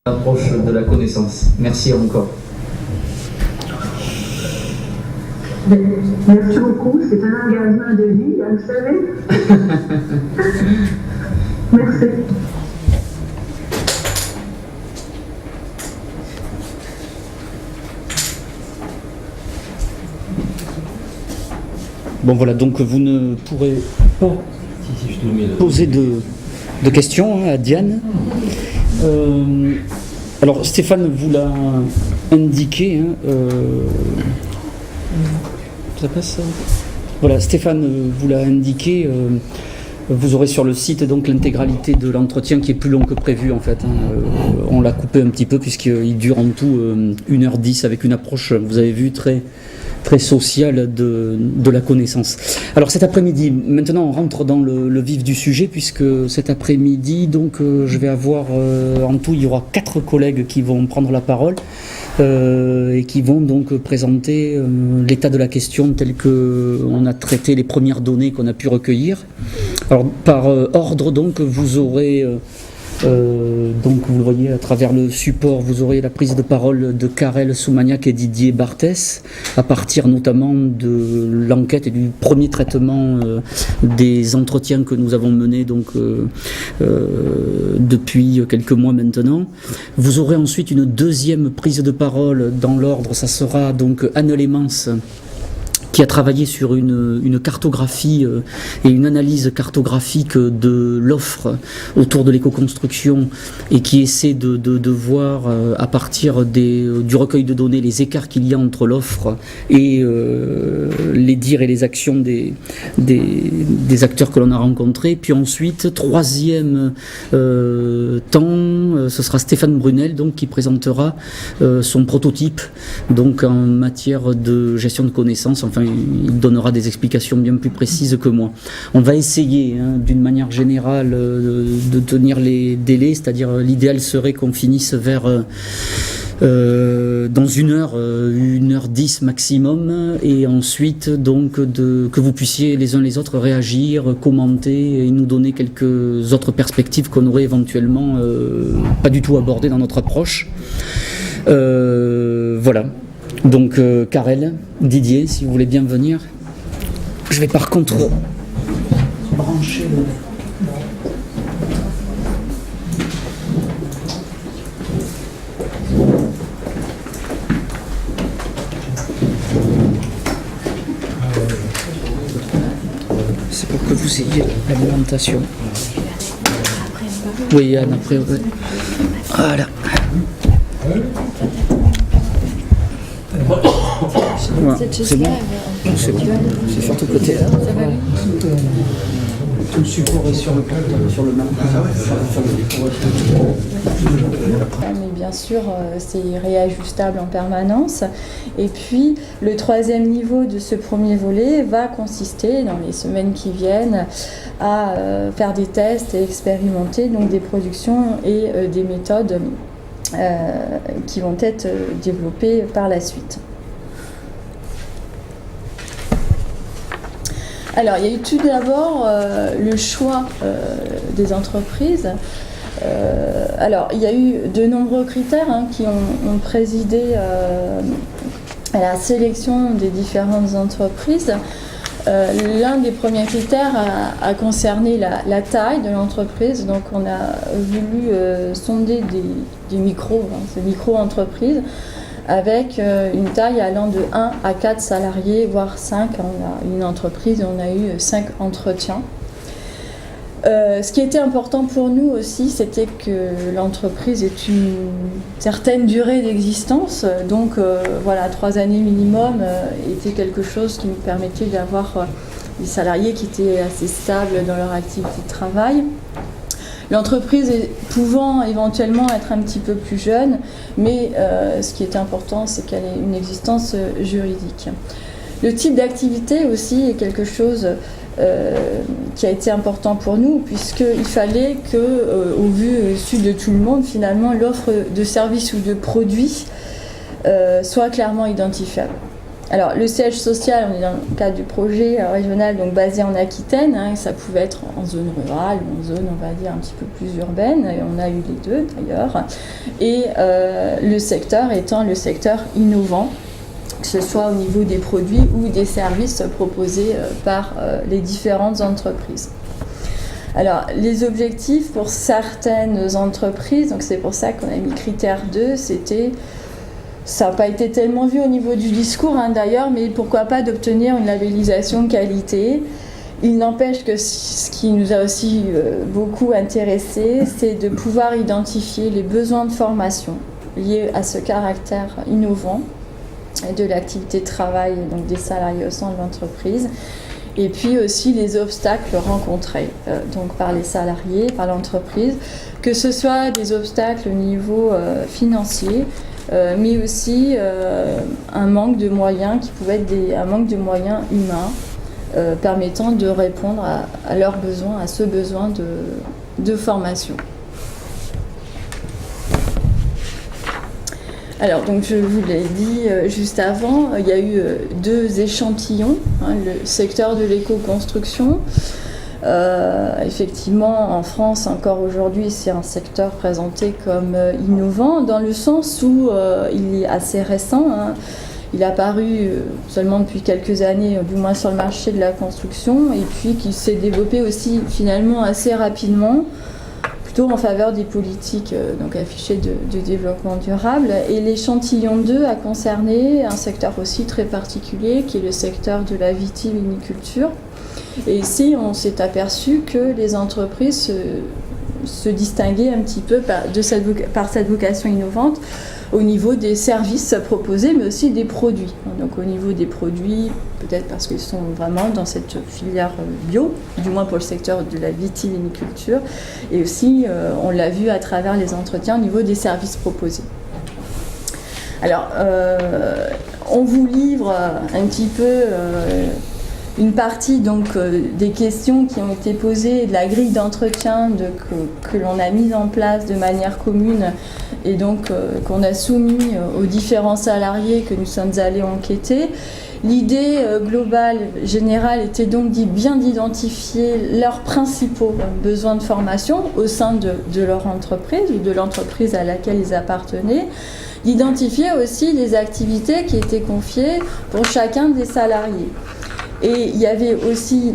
Approche de la connaissance. Merci encore. Merci beaucoup, c'est un engagement de vie, vous savez. Merci. Bon voilà, donc vous ne pourrez pas poser de questions à Diane. Alors Stéphane vous l'a indiqué. Ça passe ça ? Voilà, Stéphane vous l'a indiqué. Vous aurez sur le site donc l'intégralité de l'entretien qui est plus long que prévu en fait. On l'a coupé un petit peu puisqu'il dure en tout 1h10 avec une approche, vous avez vu, très sociale de la connaissance. Alors cet après-midi, maintenant on rentre dans le vif du sujet puisque cet après-midi, donc je vais avoir en tout, il y aura 4 collègues qui vont prendre la parole et qui vont donc présenter l'état de la question tel que on a traité les premières données qu'on a pu recueillir. Alors par ordre, donc vous aurez donc vous le voyez à travers le support, vous aurez la prise de parole de Karel Soumaniac et Didier Barthès à partir notamment de l'enquête et du premier traitement des entretiens que nous avons menés donc depuis quelques mois maintenant. Vous aurez ensuite une deuxième prise de parole dans l'ordre, ça sera donc Anne Lémence qui a travaillé sur une cartographie et une analyse cartographique de l'offre autour de l'éco-construction et qui essaie de voir à partir du recueil de données les écarts qu'il y a entre l'offre et les dires et les actions des acteurs que l'on a rencontrés. Puis ensuite, troisième temps, ce sera Stéphane Brunel donc, qui présentera son prototype donc, en matière de gestion de connaissances. Enfin, il donnera des explications bien plus précises que moi. On va essayer, d'une manière générale, de tenir les délais, c'est-à-dire l'idéal serait qu'on finisse vers dans 1h10 maximum, et ensuite donc que vous puissiez les uns les autres réagir, commenter et nous donner quelques autres perspectives qu'on aurait éventuellement pas du tout abordées dans notre approche. Voilà. Donc Karel, Didier, si vous voulez bien venir. Je vais par contre brancher le... C'est pour que vous ayez l'alimentation. Oui, Anne, après, ouais. Voilà. Voilà, c'est bon. C'est bon. C'est sur tout côté. Tout le support est sur le même. Mais bien sûr, c'est réajustable en permanence. Et puis, le troisième niveau de ce premier volet va consister, dans les semaines qui viennent, à faire des tests et expérimenter donc des productions et des méthodes qui vont être développées par la suite. Alors, il y a eu tout d'abord le choix des entreprises. Alors, il y a eu de nombreux critères qui ont présidé à la sélection des différentes entreprises. L'un des premiers critères a concerné la taille de l'entreprise. Donc, on a voulu sonder des ces micro-entreprises, avec une taille allant de 1 à 4 salariés, voire 5. On a une entreprise, on a eu 5 entretiens. Ce qui était important pour nous aussi, c'était que l'entreprise ait une certaine durée d'existence. Donc voilà, 3 années minimum était quelque chose qui nous permettait d'avoir des salariés qui étaient assez stables dans leur activité de travail. L'entreprise pouvant éventuellement être un petit peu plus jeune, mais ce qui est important, c'est qu'elle ait une existence juridique. Le type d'activité aussi est quelque chose qui a été important pour nous, puisqu'il fallait que, au vu de tout le monde, finalement, l'offre de services ou de produits soit clairement identifiable. Alors le siège social, on est dans le cadre du projet régional donc basé en Aquitaine, hein, ça pouvait être en zone rurale ou en zone on va dire un petit peu plus urbaine, et on a eu les deux d'ailleurs, et le secteur étant le secteur innovant, que ce soit au niveau des produits ou des services proposés par les différentes entreprises. Alors les objectifs pour certaines entreprises, donc c'est pour ça qu'on a mis critère 2, ça n'a pas été tellement vu au niveau du discours d'ailleurs, mais pourquoi pas d'obtenir une labellisation qualité. Il n'empêche que ce qui nous a aussi beaucoup intéressé, c'est de pouvoir identifier les besoins de formation liés à ce caractère innovant de l'activité de travail donc des salariés au sein de l'entreprise, et puis aussi les obstacles rencontrés donc par les salariés, par l'entreprise, que ce soit des obstacles au niveau financier, mais aussi un manque de moyens qui pouvait être un manque de moyens humains permettant de répondre à leurs besoins, à ce besoin de formation. Alors, donc je vous l'ai dit juste avant, il y a eu 2 échantillons, le secteur de l'éco-construction. Effectivement, en France, encore aujourd'hui, c'est un secteur présenté comme innovant, dans le sens où il est assez récent. Il est apparu seulement depuis quelques années, du moins sur le marché de la construction, et puis qui s'est développé aussi finalement assez rapidement, plutôt en faveur des politiques donc affichées de développement durable. Et l'échantillon 2 a concerné un secteur aussi très particulier, qui est le secteur de la vitiviniculture. Et ici, on s'est aperçu que les entreprises se distinguaient un petit peu par cette vocation innovante au niveau des services proposés, mais aussi des produits. Donc au niveau des produits, peut-être parce qu'ils sont vraiment dans cette filière bio, du moins pour le secteur de la vitiviniculture, et aussi, on l'a vu à travers les entretiens, au niveau des services proposés. Alors, on vous livre un petit peu une partie donc, des questions qui ont été posées, de la grille d'entretien que l'on a mise en place de manière commune et donc qu'on a soumis aux différents salariés que nous sommes allés enquêter. L'idée globale, générale, était donc bien d'identifier leurs principaux besoins de formation au sein de leur entreprise ou de l'entreprise à laquelle ils appartenaient, d'identifier aussi les activités qui étaient confiées pour chacun des salariés. Et il y avait aussi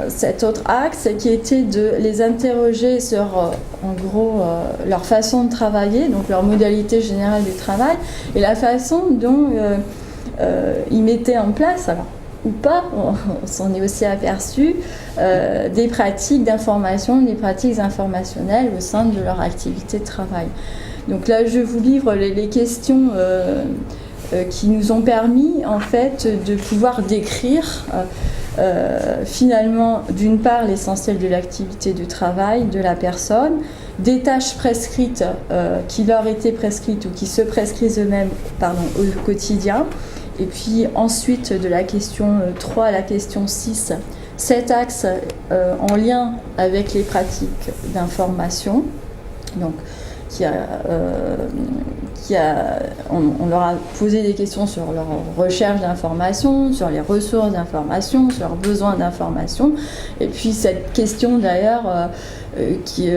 cet autre axe qui était de les interroger sur, en gros, leur façon de travailler, donc leur modalité générale du travail, et la façon dont ils mettaient en place, alors, ou pas, on s'en est aussi aperçu, des pratiques d'information, des pratiques informationnelles au sein de leur activité de travail. Donc là, je vous livre les questions qui nous ont permis en fait de pouvoir décrire finalement d'une part l'essentiel de l'activité de travail de la personne, des tâches prescrites qui leur étaient prescrites ou qui se prescrivent eux-mêmes au quotidien, et puis ensuite de la question 3 à la question 6, cet axe en lien avec les pratiques d'information, donc on leur a posé des questions sur leur recherche d'information, sur les ressources d'information, sur leurs besoins d'information. Et puis cette question d'ailleurs qui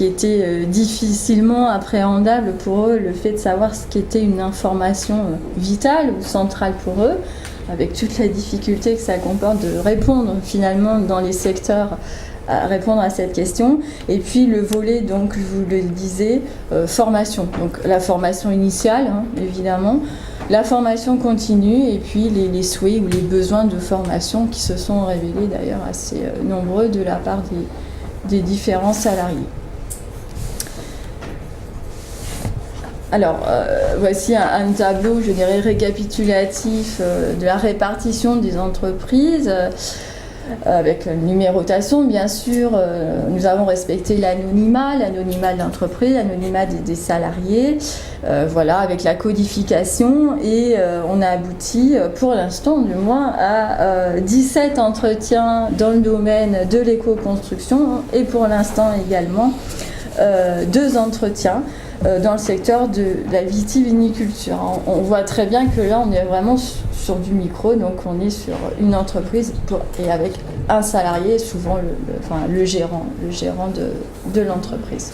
était difficilement appréhendable pour eux, le fait de savoir ce qu'était une information vitale ou centrale pour eux, avec toute la difficulté que ça comporte de répondre finalement dans les secteurs à répondre à cette question. Et puis le volet, donc je vous le disais, formation. Donc la formation initiale, évidemment, la formation continue et puis les souhaits ou les besoins de formation qui se sont révélés d'ailleurs assez nombreux de la part des différents salariés. Alors, voici un tableau, je dirais, récapitulatif de la répartition des entreprises. Avec la numérotation, bien sûr, nous avons respecté l'anonymat de l'entreprise, l'anonymat des salariés, voilà, avec la codification, et on a abouti, pour l'instant du moins, à 17 entretiens dans le domaine de l'éco-construction, et pour l'instant également 2 entretiens dans le secteur de la vitiviniculture. On voit très bien que là, on est vraiment sur du micro, donc on est sur une entreprise et avec un salarié, souvent le gérant de l'entreprise.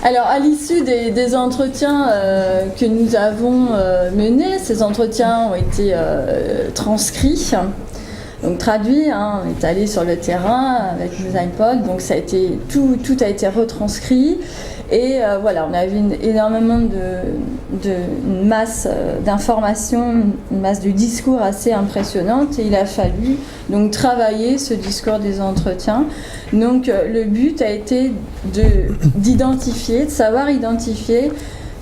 Alors, à l'issue des entretiens que nous avons menés, ces entretiens ont été transcrits, donc traduits. On est allé sur le terrain avec DesignPod, donc tout a été retranscrit. Et voilà, on avait énormément une masse d'informations, une masse de discours assez impressionnante. Et il a fallu donc travailler ce discours des entretiens. Donc le but a été de savoir identifier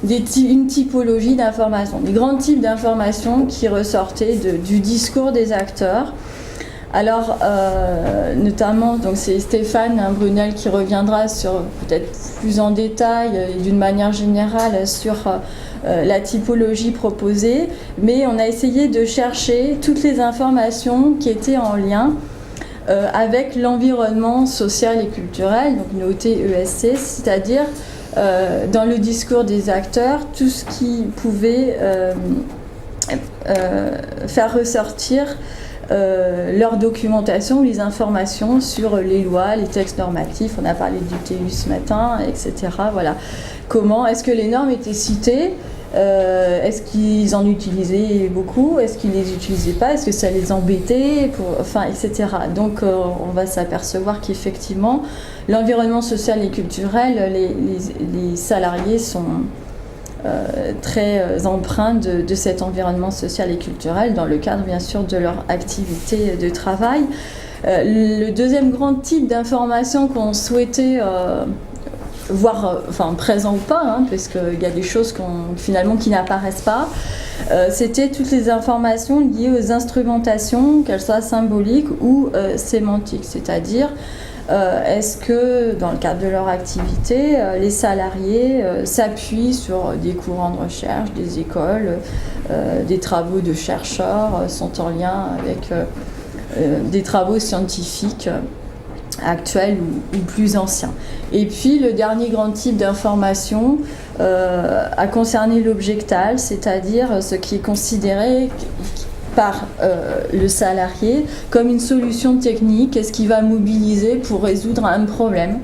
une typologie d'informations, des grands types d'informations qui ressortaient du discours des acteurs. Alors, notamment, donc c'est Stéphane Brunel qui reviendra sur peut-être plus en détail et d'une manière générale sur la typologie proposée, mais on a essayé de chercher toutes les informations qui étaient en lien avec l'environnement social et culturel, donc noté ESC, c'est-à-dire dans le discours des acteurs, tout ce qui pouvait faire ressortir leur documentation, les informations sur les lois, les textes normatifs, on a parlé du TU ce matin, etc. Voilà. Comment est-ce que les normes étaient citées, est-ce qu'ils en utilisaient beaucoup, est-ce qu'ils les utilisaient pas, est-ce que ça les embêtait, etc. Donc on va s'apercevoir qu'effectivement l'environnement social et culturel, les salariés sont très empreints de cet environnement social et culturel dans le cadre bien sûr de leur activité de travail. Le deuxième grand type d'information qu'on souhaitait voir, présent ou pas, parce qu'il y a des choses finalement qui n'apparaissent pas, c'était toutes les informations liées aux instrumentations, qu'elles soient symboliques ou sémantiques, c'est-à-dire est-ce que, dans le cadre de leur activité, les salariés s'appuient sur des courants de recherche, des écoles, des travaux de chercheurs, sont en lien avec des travaux scientifiques actuels ou plus anciens. Et puis, le dernier grand type d'information a concerné l'objectal, c'est-à-dire ce qui est considéré par le salarié comme une solution technique, qu'est-ce qu'il va mobiliser pour résoudre un problème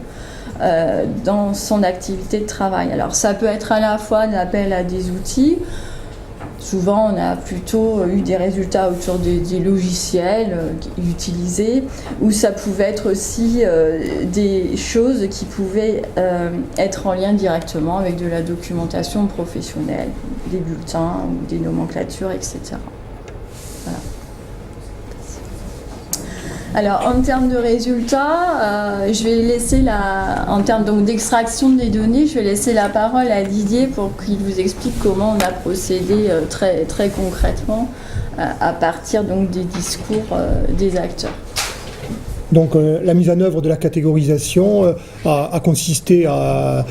dans son activité de travail. Alors ça peut être à la fois l'appel à des outils, souvent on a plutôt eu des résultats autour des logiciels utilisés, ou ça pouvait être aussi des choses qui pouvaient être en lien directement avec de la documentation professionnelle, des bulletins ou des nomenclatures, etc. Voilà. Alors, en termes de résultats, je vais laisser en termes donc d'extraction des données, je vais laisser la parole à Didier pour qu'il vous explique comment on a procédé très, très concrètement à partir donc des discours des acteurs. Donc la mise en œuvre de la catégorisation a consisté à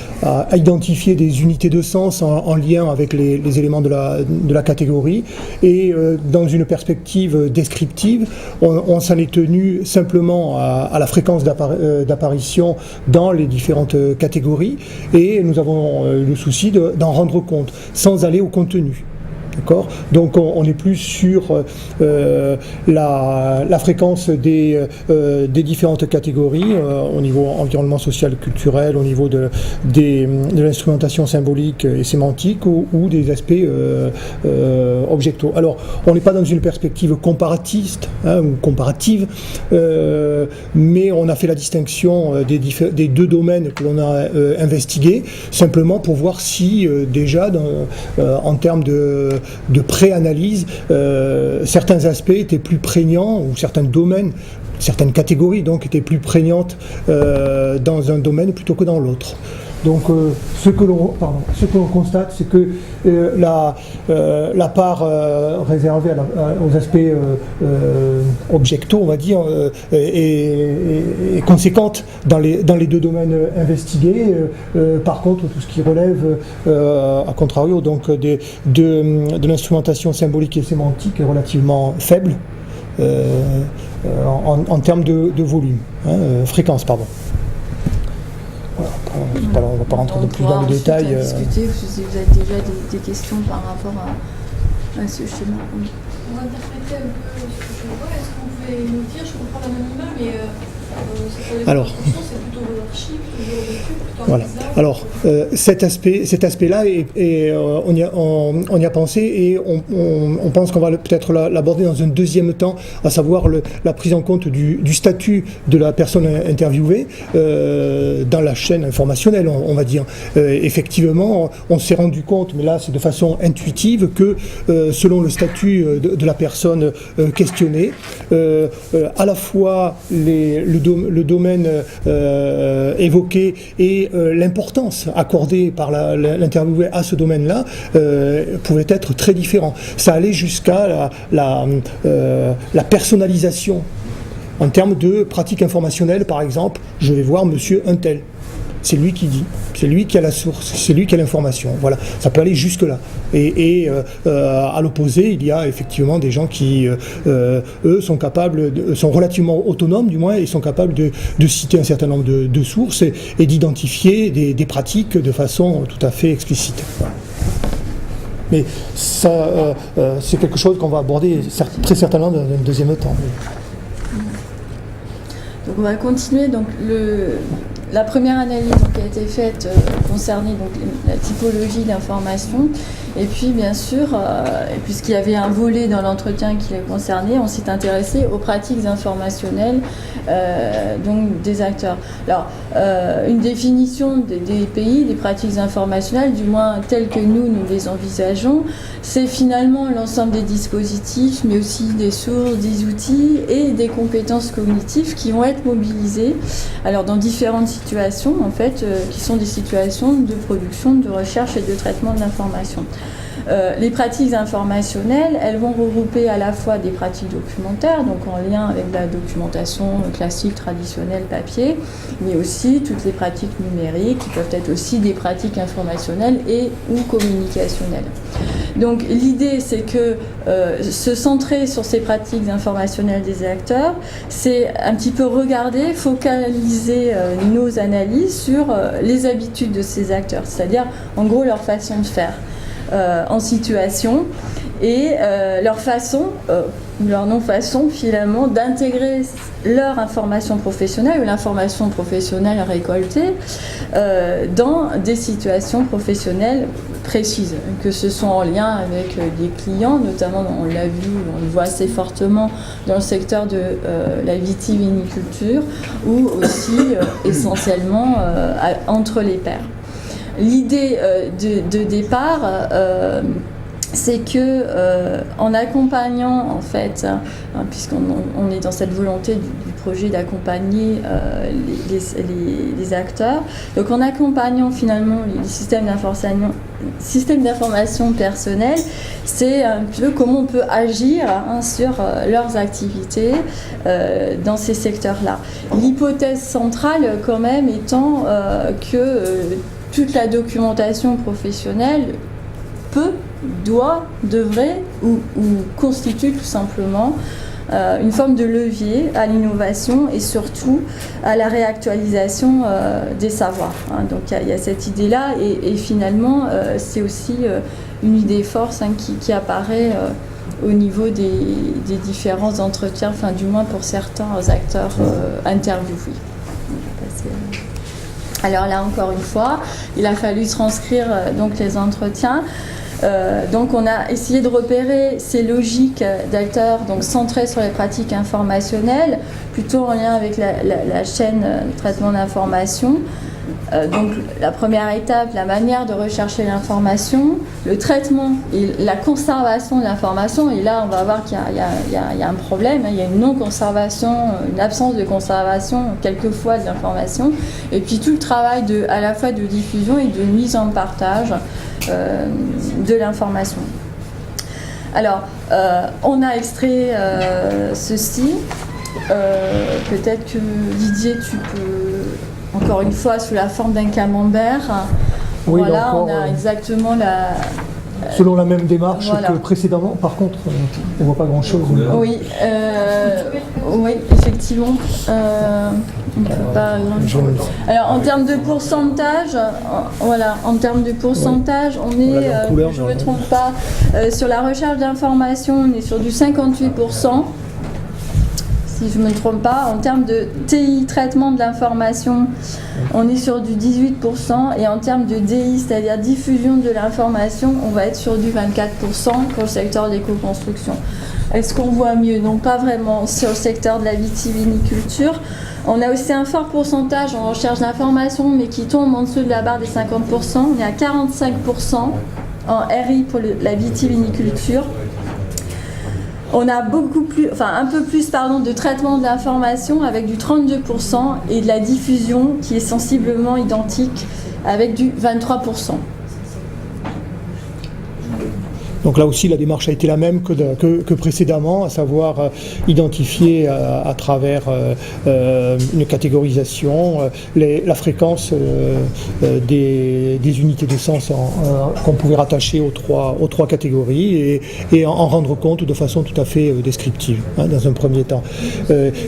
identifier des unités de sens en lien avec les éléments de la catégorie, et dans une perspective descriptive, on s'en est tenu simplement à la fréquence d'apparition dans les différentes catégories, et nous avons le souci d'en rendre compte sans aller au contenu. D'accord ? Donc on est plus sur la fréquence des différentes catégories au niveau environnement social culturel, au niveau de l'instrumentation symbolique et sémantique ou des aspects objectaux. Alors on n'est pas dans une perspective comparatiste ou comparative, mais on a fait la distinction des deux domaines que l'on a investigués, simplement pour voir si déjà en termes de pré-analyse, certains aspects étaient plus prégnants, ou certains domaines, certaines catégories donc étaient plus prégnantes dans un domaine plutôt que dans l'autre. Donc ce que l'on constate, c'est que la part réservée aux aspects objectaux, on va dire, est conséquente dans les deux domaines investigués. Par contre, tout ce qui relève, à contrario, donc de l'instrumentation symbolique et sémantique est relativement faible. en termes de volume, fréquence, pardon. Voilà, on ne va pas rentrer plus dans le détail. Discuter, si vous avez déjà des questions par rapport à ce schéma. On va interpréter un peu ce que je vois. Est-ce que vous pouvez nous dire, je comprends l'anonymat, mais alors, c'est plutôt archive, plutôt vécu, plutôt voilà. Alors, cet aspect-là, on y a pensé et on pense qu'on va peut-être l'aborder dans un deuxième temps, à savoir la prise en compte du statut de la personne interviewée dans la chaîne informationnelle, on va dire. Effectivement, on s'est rendu compte, mais là c'est de façon intuitive, que selon le statut de la personne questionnée, à la fois le domaine évoqué et l'importance accordée par l'interviewé à ce domaine-là pouvait être très différent. Ça allait jusqu'à la personnalisation. En termes de pratique informationnelle, par exemple, je vais voir monsieur un tel. C'est lui qui dit, c'est lui qui a la source, c'est lui qui a l'information. Voilà, ça peut aller jusque-là. Et à l'opposé, il y a effectivement des gens qui, eux, sont relativement autonomes, du moins, et sont capables de citer un certain nombre de sources et d'identifier des pratiques de façon tout à fait explicite. Voilà. Mais ça, c'est quelque chose qu'on va aborder très certainement dans un deuxième temps. Donc on va continuer. Donc la première analyse qui a été faite concernait donc la typologie d'information. Et puis bien sûr, puisqu'il y avait un volet dans l'entretien qui les concernait, on s'est intéressé aux pratiques informationnelles donc des acteurs. Alors, une définition des pays, des pratiques informationnelles, du moins telles que nous les envisageons, c'est finalement l'ensemble des dispositifs, mais aussi des sources, des outils et des compétences cognitives qui vont être mobilisées alors dans différentes situations, en fait, qui sont des situations de production, de recherche et de traitement de l'information. Les pratiques informationnelles, elles vont regrouper à la fois des pratiques documentaires, donc en lien avec la documentation classique, traditionnelle, papier, mais aussi toutes les pratiques numériques, qui peuvent être aussi des pratiques informationnelles et ou communicationnelles. Donc l'idée, c'est que se centrer sur ces pratiques informationnelles des acteurs, c'est un petit peu regarder, focaliser nos analyses sur les habitudes de ces acteurs, c'est-à-dire en gros leur façon de faire. En situation et leur façon, leur non-façon finalement d'intégrer leur information professionnelle ou l'information professionnelle récoltée dans des situations professionnelles précises, que ce soit en lien avec des clients, notamment on l'a vu, on le voit assez fortement dans le secteur de la vitiviniculture ou aussi essentiellement entre les pairs. L'idée de départ, c'est que en accompagnant en fait, puisqu'on est dans cette volonté du projet d'accompagner les acteurs, donc en accompagnant finalement les systèmes d'information personnels, c'est un peu comment on peut agir sur leurs activités dans ces secteurs-là. L'hypothèse centrale quand même étant que toute la documentation professionnelle devrait ou constitue tout simplement une forme de levier à l'innovation et surtout à la réactualisation des savoirs. Donc il y a cette idée-là et finalement c'est aussi une idée force qui apparaît au niveau des différents entretiens, enfin du moins pour certains acteurs interviewés. Alors là, encore une fois, il a fallu transcrire donc les entretiens. Donc on a essayé de repérer ces logiques d'acteurs donc centrées sur les pratiques informationnelles, plutôt en lien avec la chaîne de traitement d'information. Donc la première étape, la manière de rechercher l'information, le traitement et la conservation de l'information. Et là, on va voir qu'il y a un problème, il y a une non-conservation, une absence de conservation quelquefois de l'information. Et puis tout le travail à la fois de diffusion et de mise en partage de l'information. Alors, on a extrait ceci. Peut-être que Didier, tu peux... Encore une fois, sous la forme d'un camembert. Oui, voilà, donc, on a exactement Selon la même démarche Voilà. que précédemment, par contre, on ne voit pas grand-chose. Oui, oui, effectivement. On peut pas Alors en termes de pourcentage, voilà, en termes de pourcentage, on est, en couleur, je ne me trompe pas, sur la recherche d'informations, on est sur du 58%. Si je ne me trompe pas, en termes de TI, traitement de l'information, on est sur du 18%, et en termes de DI, c'est-à-dire diffusion de l'information, on va être sur du 24% pour le secteur de l'éco-construction. Est-ce qu'on voit mieux? Non, pas vraiment sur le secteur de la vitiviniculture. On a aussi un fort pourcentage en recherche d'information, mais qui tombe en dessous de la barre des 50%. On est à 45% en RI pour la vitiviniculture. On a un peu plus de traitement de l'information avec du 32% et de la diffusion qui est sensiblement identique avec du 23%. Donc là aussi, la démarche a été la même que précédemment, à savoir identifier à travers une catégorisation la fréquence des unités d'essence qu'on pouvait rattacher aux trois catégories et en rendre compte de façon tout à fait descriptive, dans un premier temps.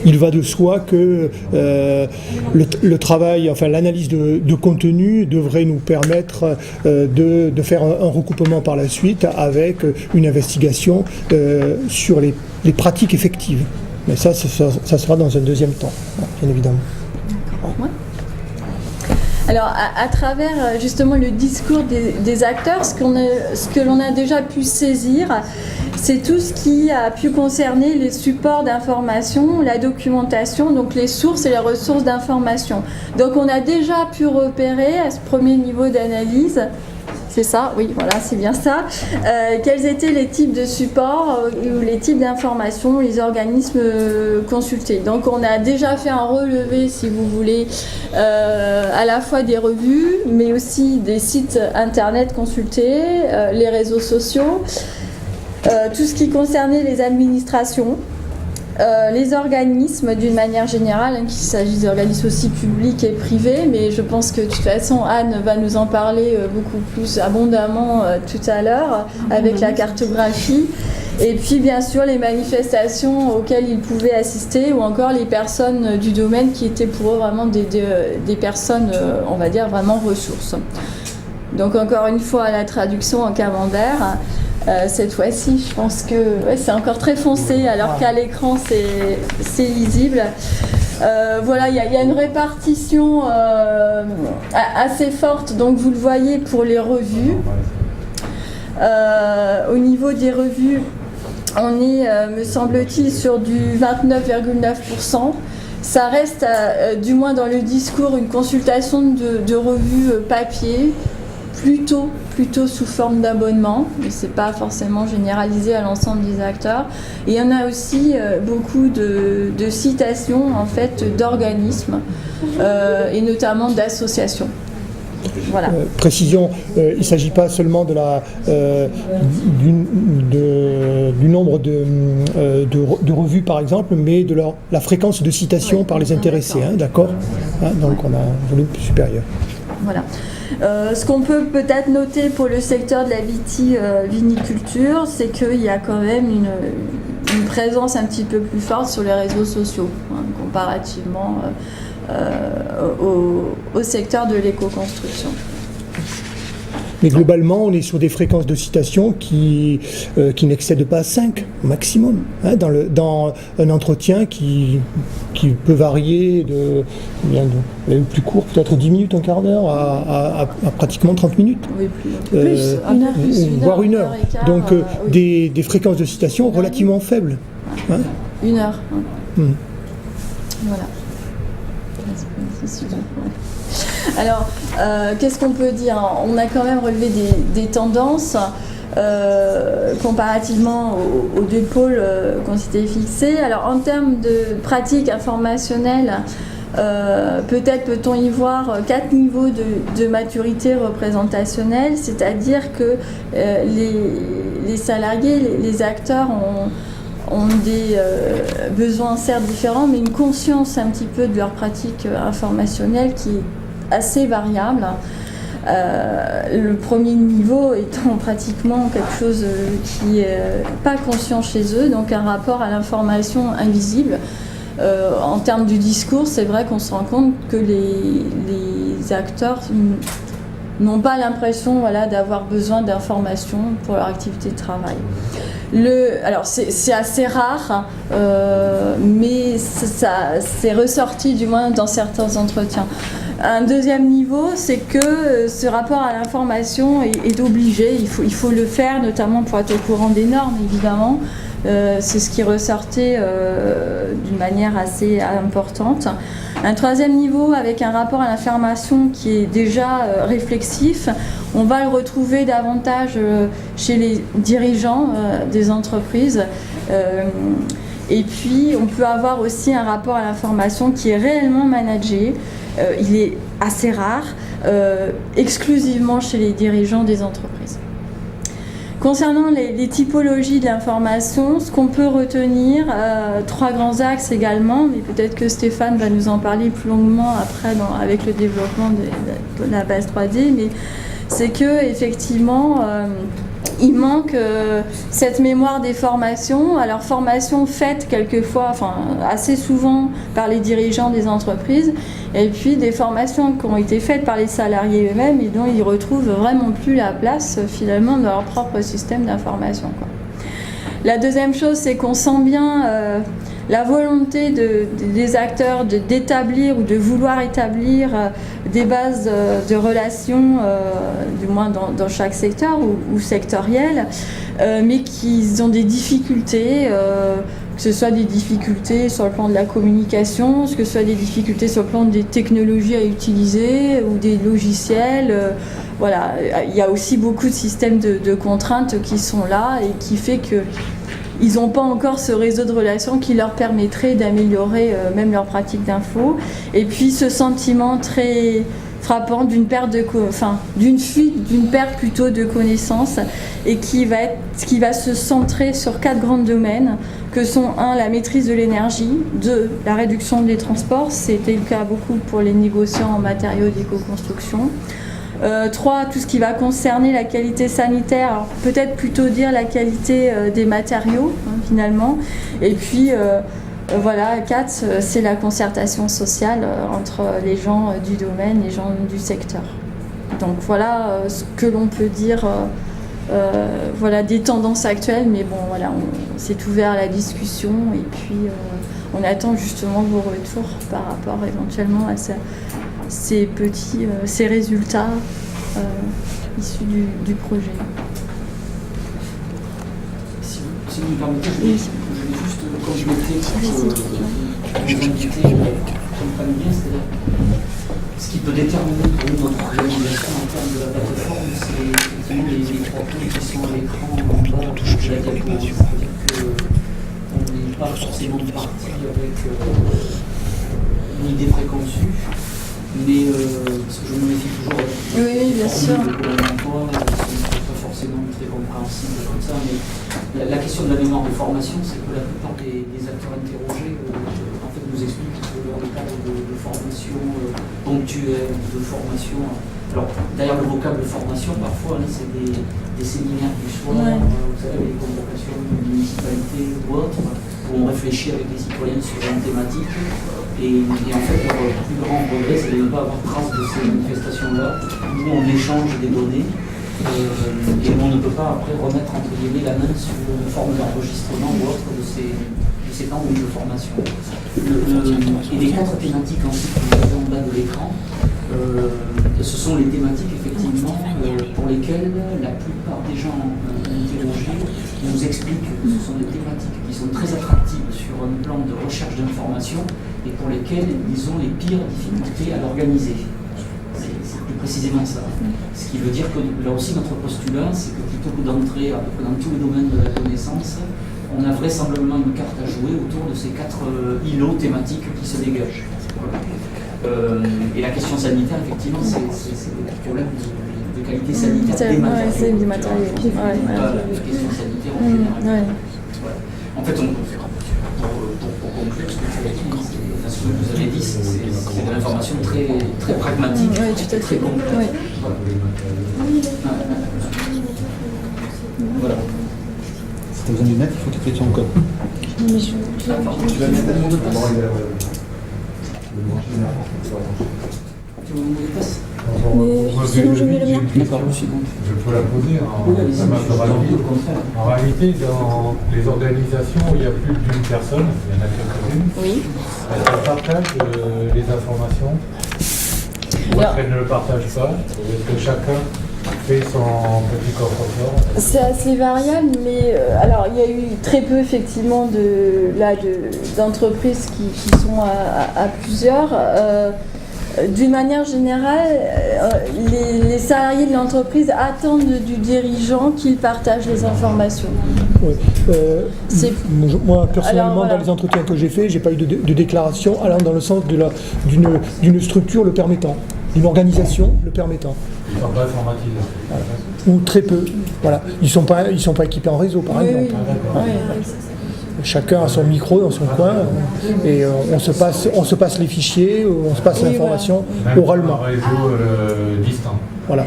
Il va de soi que le travail, enfin l'analyse de contenu devrait nous permettre de faire un recoupement par la suite avec une investigation sur les pratiques effectives. Mais ça sera dans un deuxième temps, bien évidemment. Ouais. Alors, à travers justement le discours des acteurs, ce que l'on a déjà pu saisir, c'est tout ce qui a pu concerner les supports d'information, la documentation, donc les sources et les ressources d'information. Donc, on a déjà pu repérer à ce premier niveau d'analyse. C'est ça, oui, voilà, c'est bien ça. Quels étaient les types de supports ou les types d'informations, les organismes consultés. Donc on a déjà fait un relevé, si vous voulez, à la fois des revues, mais aussi des sites internet consultés, les réseaux sociaux, tout ce qui concernait les administrations. Les organismes d'une manière générale, qu'il s'agisse d'organismes aussi publics et privés, mais je pense que de toute façon Anne va nous en parler beaucoup plus abondamment tout à l'heure avec la cartographie, et puis bien sûr les manifestations auxquelles ils pouvaient assister, ou encore les personnes du domaine qui étaient pour eux vraiment des personnes, on va dire, vraiment ressources. Donc encore une fois la traduction en camembert. Cette fois-ci, je pense que c'est encore très foncé, alors qu'à l'écran, c'est lisible. Voilà, il y a une répartition assez forte, donc vous le voyez pour les revues. Au niveau des revues, on est, me semble-t-il, sur du 29,9%. Ça reste, du moins dans le discours, une consultation de revues papier, plutôt sous forme d'abonnement, mais c'est pas forcément généralisé à l'ensemble des acteurs. Et il y en a aussi beaucoup de citations en fait d'organismes et notamment d'associations. Voilà. Précision, il ne s'agit pas seulement du nombre de revues par exemple, mais de la fréquence de citation par les intéressés, d'accord, donc on a un volume plus supérieur. Voilà. Ce qu'on peut peut-être noter pour le secteur de la vitiviniculture, c'est qu'il y a quand même une présence un petit peu plus forte sur les réseaux sociaux, comparativement au secteur de l'éco-construction. Mais globalement, on est sur des fréquences de citation qui n'excèdent pas 5 au maximum, dans un entretien qui peut varier de le plus court, peut-être 10 minutes, un quart d'heure, à pratiquement 30 minutes. Oui, plus. Voire une heure. Et quart, Donc oui. des fréquences de citation relativement faibles. Hein. 1 heure. Voilà. Alors, qu'est-ce qu'on peut dire? On a quand même relevé des tendances comparativement aux deux pôles qu'on s'était fixés. Alors, en termes de pratiques informationnelles, peut-être peut-on y voir 4 niveaux de maturité représentationnelle, c'est-à-dire que les salariés, les acteurs ont des besoins certes différents, mais une conscience un petit peu de leur pratique informationnelle qui est assez variable. Le premier niveau étant pratiquement quelque chose qui n'est pas conscient chez eux, donc un rapport à l'information invisible. En termes du discours, c'est vrai qu'on se rend compte que les acteurs n'ont pas l'impression d'avoir besoin d'informations pour leur activité de travail. Alors c'est assez rare, mais c'est ressorti du moins dans certains entretiens. Un deuxième niveau, c'est que ce rapport à l'information est obligé, il faut le faire, notamment pour être au courant des normes, évidemment. C'est ce qui ressortait d'une manière assez importante. Un troisième niveau, avec un rapport à l'information qui est déjà réflexif, on va le retrouver davantage chez les dirigeants des entreprises. Et puis, on peut avoir aussi un rapport à l'information qui est réellement managé. Il est assez rare, exclusivement chez les dirigeants des entreprises. Concernant les typologies de l'information, ce qu'on peut retenir, 3 grands axes également, mais peut-être que Stéphane va nous en parler plus longuement après avec le développement de la base 3D, mais c'est que effectivement, il manque cette mémoire des formations. Alors formations faites quelquefois, assez souvent par les dirigeants des entreprises, et puis des formations qui ont été faites par les salariés eux-mêmes et dont ils retrouvent vraiment plus la place finalement dans leur propre système d'information, quoi. La deuxième chose, c'est qu'on sent bien la volonté des acteurs d'établir ou de vouloir établir des bases de relations, du moins dans chaque secteur ou sectoriel, mais qu'ils ont des difficultés, que ce soit des difficultés sur le plan de la communication, que ce soit des difficultés sur le plan des technologies à utiliser ou des logiciels. Voilà, il y a aussi beaucoup de systèmes de contraintes qui sont là et qui fait que ils n'ont pas encore ce réseau de relations qui leur permettrait d'améliorer même leur pratique d'info. Et puis ce sentiment très frappant d'une fuite, d'une perte plutôt de connaissances, et qui va se centrer sur 4 grands domaines que sont 1, la maîtrise de l'énergie, 2, la réduction des transports, c'était le cas beaucoup pour les négociants en matériaux d'éco-construction. 3, tout ce qui va concerner la qualité sanitaire, alors peut-être plutôt dire la qualité des matériaux finalement, et puis 4, c'est la concertation sociale entre les gens du domaine et les gens du secteur. Donc voilà ce que l'on peut dire des tendances actuelles, mais bon voilà, c'est ouvert à la discussion et puis on attend justement vos retours par rapport éventuellement à ces résultats issus du projet. Si vous me permettez, je vais juste compléter pour que nos invités comprennent bien, c'est-à-dire ce qui peut déterminer pour nous notre organisation en termes de la plateforme, c'est effectivement les 3 points qui sont à l'écran en bas de la diapo. C'est-à-dire qu'on n'est pas forcément parti avec une idée préconçue, mais parce que je me méfie toujours oui, bien sûr. de l'emploi, pas forcément très compréhensible comme ça, mais la question de la mémoire de formation, c'est que la plupart des acteurs interrogés en fait nous expliquent que dans le cadre de formation ponctuelle, de formation, alors d'ailleurs le vocable de formation parfois c'est des séminaires du soir, vous savez, les convocations de municipalités ou autres, où on réfléchit avec les citoyens sur une thématique. Et en fait, leur plus grand regret, c'est de ne pas avoir trace de ces manifestations-là, où on échange des données, et on ne peut pas après remettre entre guillemets la main sur une forme d'enregistrement ou autre de ces temps de formation. Et les 4 thématiques ensuite que vous avez en bas de l'écran, ce sont les thématiques effectivement pour lesquelles la plupart des gens interrogés nous expliquent que ce sont des thématiques qui sont très attractives sur un plan de recherche d'information et pour lesquelles ils ont les pires difficultés à l'organiser. C'est plus précisément ça. Ce qui veut dire que là aussi notre postulat, c'est que plutôt que d'entrer à peu près dans tous les domaines de la connaissance, on a vraisemblablement une carte à jouer autour de ces 4 îlots thématiques qui se dégagent. Voilà. Et la question sanitaire, effectivement, c'est le problème de qualité sanitaire des matériaux. C'est du matériel. La question sanitaire en général. Voilà. En fait, pour conclure, ce que vous avez dit, c'est de l'information très, très pragmatique, Oui, tout à très fait. concrète. Oui. Voilà. Si tu as besoin d'une lettre, il faut t'écrire ton code. Mais Tu vas mettre le mot de passe. Tu veux mon mot de passe? sinon, je mets le mien. D'accord, je suis bon. Je peux la poser Oui, allez-y, en je rapide. au contraire. En réalité, dans les organisations où il y a plus d'une personne, il y en a quelques-unes, Oui. elles partagent les informations. Ou Alors- elles ne le partagent pas. Est-ce que chacun fait son petit coffre-fort? C'est assez variable, mais alors il y a eu très peu effectivement d'entreprises qui sont à plusieurs. D'une manière générale, les salariés de l'entreprise attendent du dirigeant qu'il partage les informations. Oui. C'est- Moi, personnellement, Alors, voilà. dans les entretiens que j'ai faits, j'ai pas eu de déclaration allant dans le sens d'une structure le permettant, d'une organisation le permettant, Ils ne sont pas informatisés. ou très peu. Voilà. Ils sont pas équipés en réseau, par Oui, exemple. oui. Ah, d'accord. Oui. Chacun a son micro dans son coin et on se passe les fichiers, on se passe Oui, l'information Même oralement. un réseau distant. Voilà.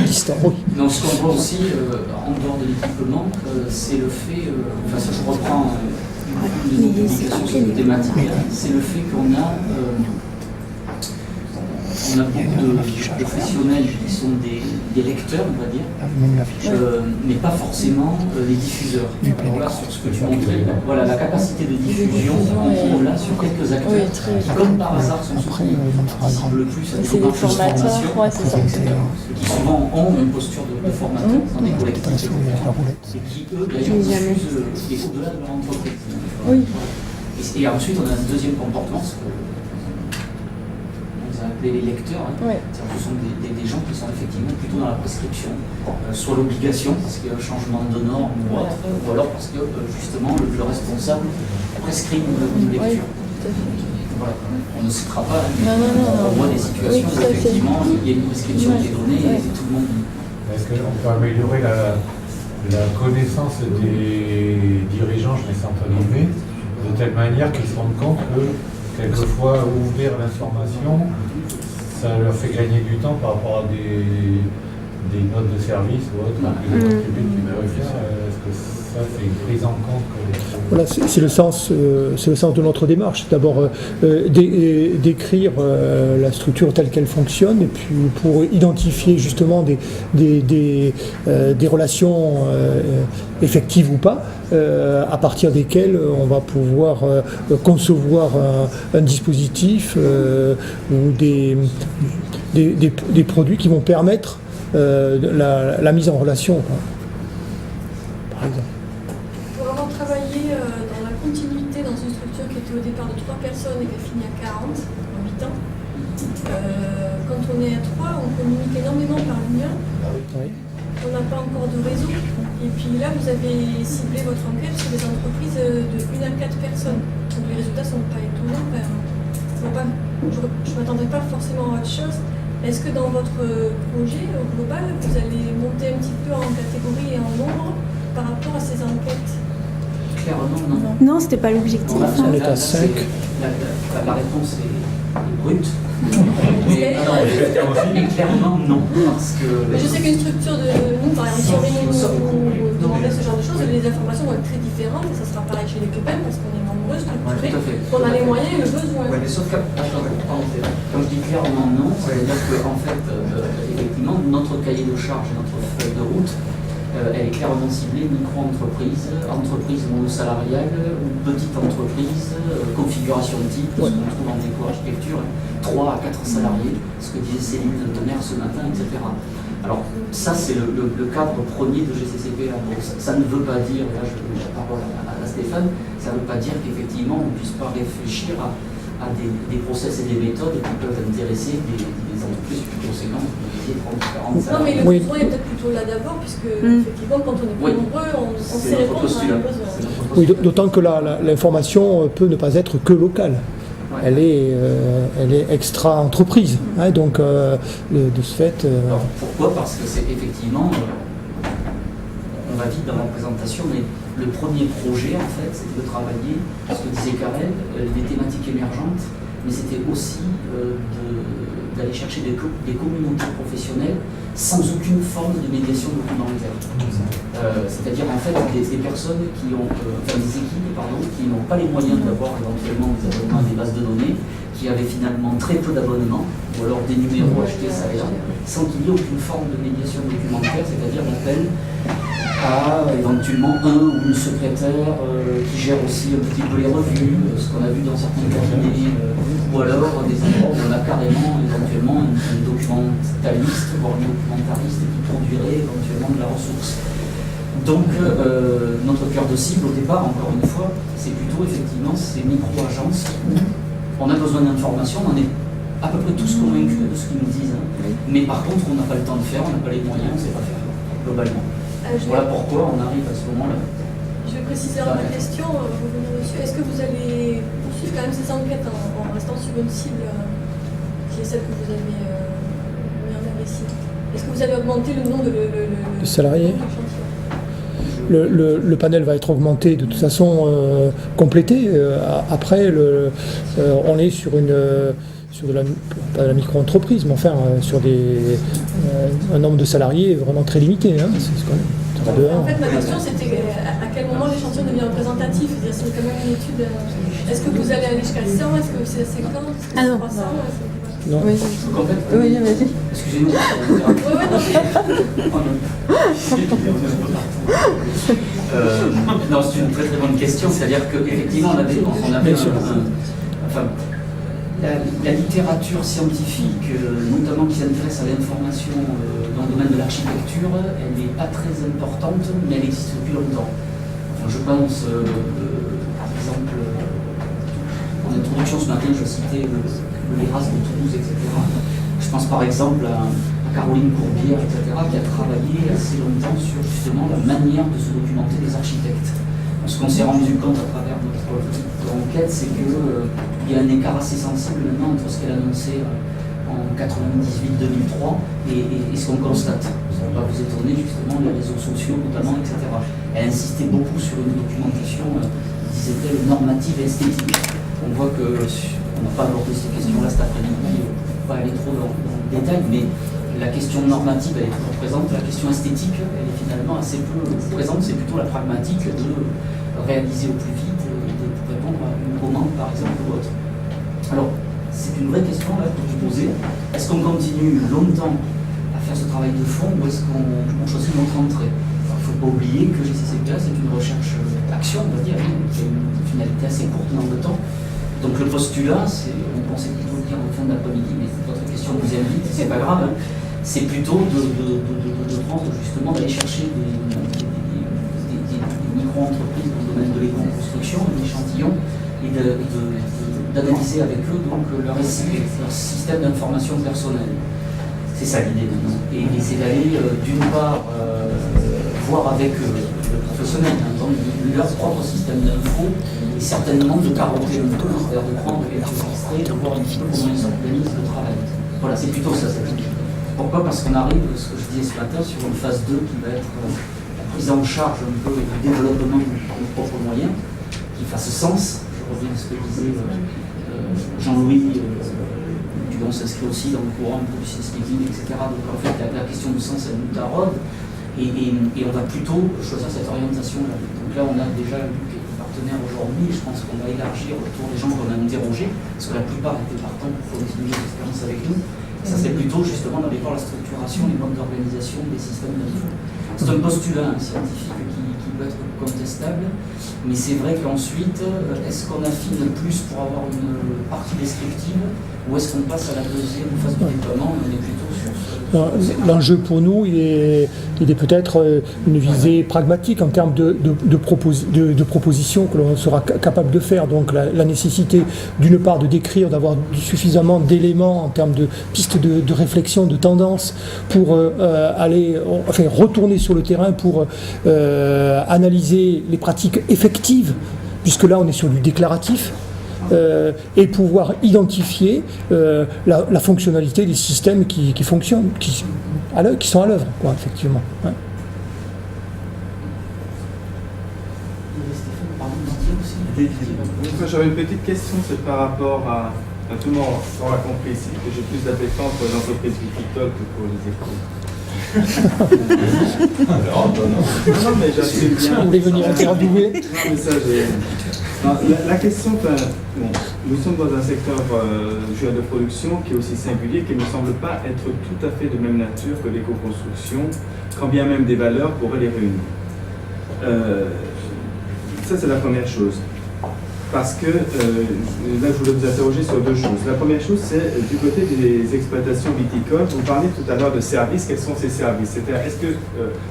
Distant, oui. Non, ce qu'on voit aussi, en dehors de l'équipement, c'est le fait, enfin ça je reprends une de nos publications sur cette thématique, c'est le fait qu'on a beaucoup de professionnels qui sont des lecteurs, on va dire, mais pas forcément les diffuseurs. Alors là, sur ce que tu montrais, voilà, la capacité de diffusion, on l'a sur quelques acteurs, Oui, très- qui, comme par hasard, sont ceux qui participent le plus à C'est des des démarches de formateurs, formation, ouais, c'est ça. qui souvent ont une posture de formateur dans des collectifs, et qui, eux, d'ailleurs, diffusent au-delà de leur entreprise. Oui. Et ensuite, on a un deuxième comportement, ce que on les a appelés les lecteurs. Ouais. C'est-à-dire que ce sont des gens qui sont effectivement plutôt dans la prescription, soit l'obligation, parce qu'il y a un changement de normes ou autre, ou alors parce que justement le responsable prescrit une lecture. Tout à fait. Voilà. On ne citera pas, hein, Non, non, non, on non. voit des situations Oui, où tout à fait. effectivement il y a une prescription qui est donnée Ouais. et tout le monde. Est-ce qu'on peut améliorer la connaissance des dirigeants, je les sens animés, de telle manière qu'ils se rendent compte que quelquefois ouvrir l'information, ça leur fait gagner du temps par rapport à des notes de service ou autres, que les notes publiques qui doivent faire. Est-ce que ça c'est une prise en compte Voilà, c'est le sens de notre démarche. D'abord, décrire la structure telle qu'elle fonctionne, et puis pour identifier justement des relations effectives ou pas, à partir desquelles on va pouvoir concevoir un dispositif ou des produits qui vont permettre la mise en relation, quoi, par exemple. Pour avoir travaillé dans la continuité dans une structure qui était au départ de 3 personnes et qui a fini à 40 en 8 ans, quand on est à 3, on communique énormément par lien. Oui. On n'a pas encore de réseau. Et puis là, vous avez ciblé votre enquête sur des entreprises de 1 à 4 personnes. Donc les résultats ne sont pas étonnants. Je ne m'attendais pas forcément à autre chose. Est-ce que dans votre projet au global, vous allez monter un petit peu en catégorie et en nombre par rapport à ces enquêtes? Clairement, non. Non, c'était pas l'objectif. Là, On est à là, 5. la réponse est brute. Mais clairement, non. Parce que. Mais je sais qu'une structure de nous, par exemple, si on vient nous demander ce genre de choses, les informations vont être très différentes et ça sera pareil chez les copains parce qu'on est nombreux, structurés, tout à fait. qu'on a les moyens et le besoin. Ouais, mais sauf que, quand je dis clairement non, ça veut dire qu'en fait, effectivement, notre cahier de charge, notre feuille de route, elle est clairement ciblée micro-entreprise, entreprise monosalariale ou petite entreprise, configuration type, ce qu'on trouve en déco-architecture, 3 à 4 salariés, ce que disait Céline Tonnerre ce matin, etc. Alors, ça, c'est le cadre premier de GCCP. Donc, ça ne veut pas dire, là je donne la parole à Stéphane, ça ne veut pas dire qu'effectivement on ne puisse pas réfléchir à des process et des méthodes qui peuvent intéresser des entreprises plus conséquentes, des 30, 40 Non, mais salariés. le besoin est peut-être plutôt là d'abord, puisque effectivement, quand on est plus nombreux, on C'est sait notre répondre à postulat. un besoin. C'est notre Oui, postulat. d'autant que l'information peut ne pas être que locale. Ouais. Elle est extra-entreprise. Hein, donc, de ce fait... Alors, pourquoi? Parce que c'est effectivement, on va vite dans la présentation, mais le premier projet, en fait, c'est de travailler, ce que disait Karel, des thématiques émergentes, mais c'était aussi d'aller chercher des communautés professionnelles sans aucune forme de médiation documentaire. C'est-à-dire en fait des personnes qui ont, des équipes qui n'ont pas les moyens d'avoir éventuellement des abonnements à des bases de données, qui avaient finalement très peu d'abonnements, ou alors des numéros achetés salaires, sans qu'il y ait aucune forme de médiation documentaire, c'est-à-dire on appelle à éventuellement un ou une secrétaire qui gère aussi un petit peu les revues, ce qu'on a vu dans certains cabinets, ou alors des endroits où on a carrément éventuellement un documentaliste, voire un documentariste qui produirait éventuellement de la ressource. Donc notre cœur de cible au départ, encore une fois, c'est plutôt effectivement ces micro-agences où on a besoin d'informations, on est à peu près tous convaincus de ce qu'ils nous disent, mais par contre on n'a pas le temps de faire, on n'a pas les moyens, on ne sait pas faire, globalement. Voilà pourquoi on arrive à ce moment-là. Je vais préciser ma question, revenir dessus. Est-ce que vous allez poursuivre quand même ces enquêtes en restant sur une cible qui est celle que vous avez mis en œuvre ici? Est-ce que vous avez augmenté le nom de salariés? Le panel va être augmenté, de toute façon complété. Après, on est sur pas la micro-entreprise, mais enfin sur un nombre de salariés vraiment très limité. En fait, ma question c'était à quel moment l'échantillon devient représentatif? C'est quand même une étude. Est-ce que vous allez aller jusqu'à 100? Est-ce que c'est à 50? Est-ce que c'est 300? Non. Oui, vas-y. Excusez-nous. Non, c'est une très très bonne question. C'est-à-dire qu'effectivement, on avait la littérature scientifique, notamment qui s'intéresse à l'information dans le domaine de l'architecture, elle n'est pas très importante, mais elle existe depuis longtemps. Enfin, je pense, par exemple, en introduction ce matin, je citais le L'Erasme de Toulouse, etc. Je pense par exemple à Caroline Courbière, etc., qui a travaillé assez longtemps sur justement la manière de se documenter des architectes. Ce qu'on s'est rendu compte à travers notre enquête, c'est qu'il y a un écart assez sensible maintenant entre ce qu'elle annonçait en 98-2003 et ce qu'on constate. Ça va vous étonner, justement, les réseaux sociaux notamment, etc. Elle insistait beaucoup sur une documentation, disait-elle, normative et esthétique. On voit que on n'a pas abordé ces questions-là cet après-midi, on ne peut pas aller trop dans le détail, mais la question normative, elle est toujours présente. La question esthétique, elle est finalement assez peu présente. C'est plutôt la pragmatique de réaliser au plus vite et de répondre à une commande, par exemple, ou autre. Alors, c'est une vraie question là que vous posez. Est-ce qu'on continue longtemps à faire ce travail de fond ou est-ce qu'on choisit une autre entrée? Il ne faut pas oublier que GCCPA, c'est une recherche action, on va dire, qui a une finalité assez courte dans le temps. Donc le postulat, on pensait plutôt le dire en fin d'après-midi, mais votre question nous invite, c'est pas grave, c'est plutôt de prendre justement, d'aller chercher des micro-entreprises dans le domaine de l'éco-construction, des échantillons, et d'analyser avec eux donc leur système d'information personnelle. C'est ça l'idée maintenant. Et c'est d'aller d'une part voir avec le professionnel, donc leur propre système d'info, et certainement de carotter un peu, c'est-à-dire de prendre quelques extraits, de voir un petit peu comment ils s'organisent le travail. Voilà, c'est plutôt ça cette idée. Pourquoi? Parce qu'on arrive, ce que je disais ce matin, sur une phase 2 qui va être la prise en charge un peu du développement de nos propres moyens, qui fasse sens. Je reviens à ce que disait Jean-Louis, on s'inscrit aussi dans le courant du speaking, etc. Donc en fait, la question du sens, elle nous taraude, et on va plutôt choisir cette orientation-là. Donc là, on a déjà quelques partenaires aujourd'hui, et je pense qu'on va élargir autour des gens qu'on a interrogés, parce que la plupart étaient partants pour continuer l'expérience avec nous. Ça serait plutôt justement d'aller voir la structuration, les modes d'organisation des systèmes d'info. C'est un postulat scientifique qui peut être contestable, mais c'est vrai qu'ensuite, est-ce qu'on affine plus pour avoir une partie descriptive, ou est-ce qu'on passe à la deuxième phase du déploiement et on est plutôt sur ce... L'enjeu pour nous, il est peut-être une visée pragmatique en termes de propositions que l'on sera capable de faire. Donc la nécessité, d'une part, de décrire, d'avoir suffisamment d'éléments en termes de pistes de réflexion, de tendances, pour retourner sur le terrain pour analyser les pratiques effectives, puisque là on est sur du déclaratif. Et pouvoir identifier la fonctionnalité des systèmes qui fonctionnent, qui sont à l'œuvre, effectivement. Ouais. J'avais une petite question, c'est par rapport tout le monde aura compris ici que j'ai plus d'appétence pour les entreprises viticoles que pour les écoles. Non, mais j'assume bien. Vous voulez venir interviewer? Non, mais ça, non, la question, bon, nous sommes dans un secteur de production qui est aussi singulier, qui ne me semble pas être tout à fait de même nature que l'éco-construction, quand bien même des valeurs pourraient les réunir. Ça, c'est la première chose. Parce que, là, je voulais vous interroger sur deux choses. La première chose, c'est du côté des exploitations viticoles. Vous parlez tout à l'heure de services. Quels sont ces services? C'est-à-dire, est-ce que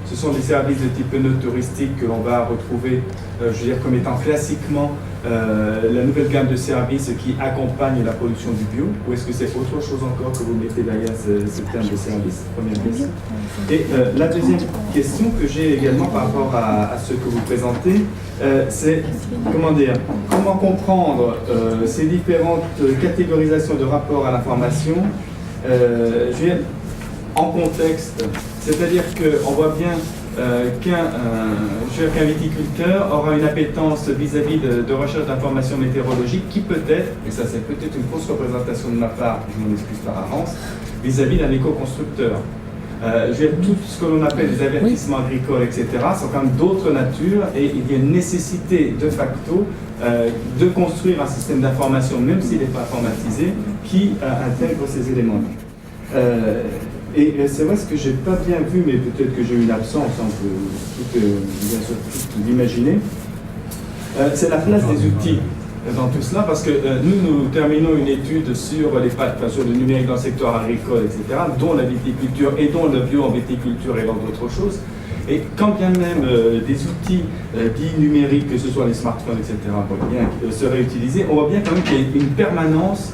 ce sont des services de type note touristique que l'on va retrouver, je veux dire, comme étant classiquement la nouvelle gamme de services qui accompagne la production du bio? Ou est-ce que c'est autre chose encore que vous mettez derrière ce terme de service? Première question. Et la deuxième question que j'ai également par rapport à ce que vous présentez, c'est, comment comprendre ces différentes catégorisations de rapport à l'information en contexte. C'est-à-dire qu'on voit bien qu'un viticulteur aura une appétence vis-à-vis de recherche d'informations météorologiques qui peut-être, et ça c'est peut-être une fausse représentation de ma part, je m'en excuse par avance, vis-à-vis d'un éco-constructeur. Tout ce que l'on appelle les avertissements agricoles, etc., sont quand même d'autres natures et il y a une nécessité de facto de construire un système d'information, même s'il n'est pas informatisé, qui intègre ces éléments-là. Et c'est vrai, ce que je n'ai pas bien vu, mais peut-être que j'ai eu une absence, on peut bien sûr tout l'imaginer, c'est la place des outils dans tout cela, parce que nous terminons une étude sur sur le numérique dans le secteur agricole, etc., dont la viticulture et dont le bio en viticulture et dans d'autres choses. Et quand bien même des outils dits numériques, que ce soit les smartphones, etc., seraient utilisés, on voit bien quand même qu'il y a une permanence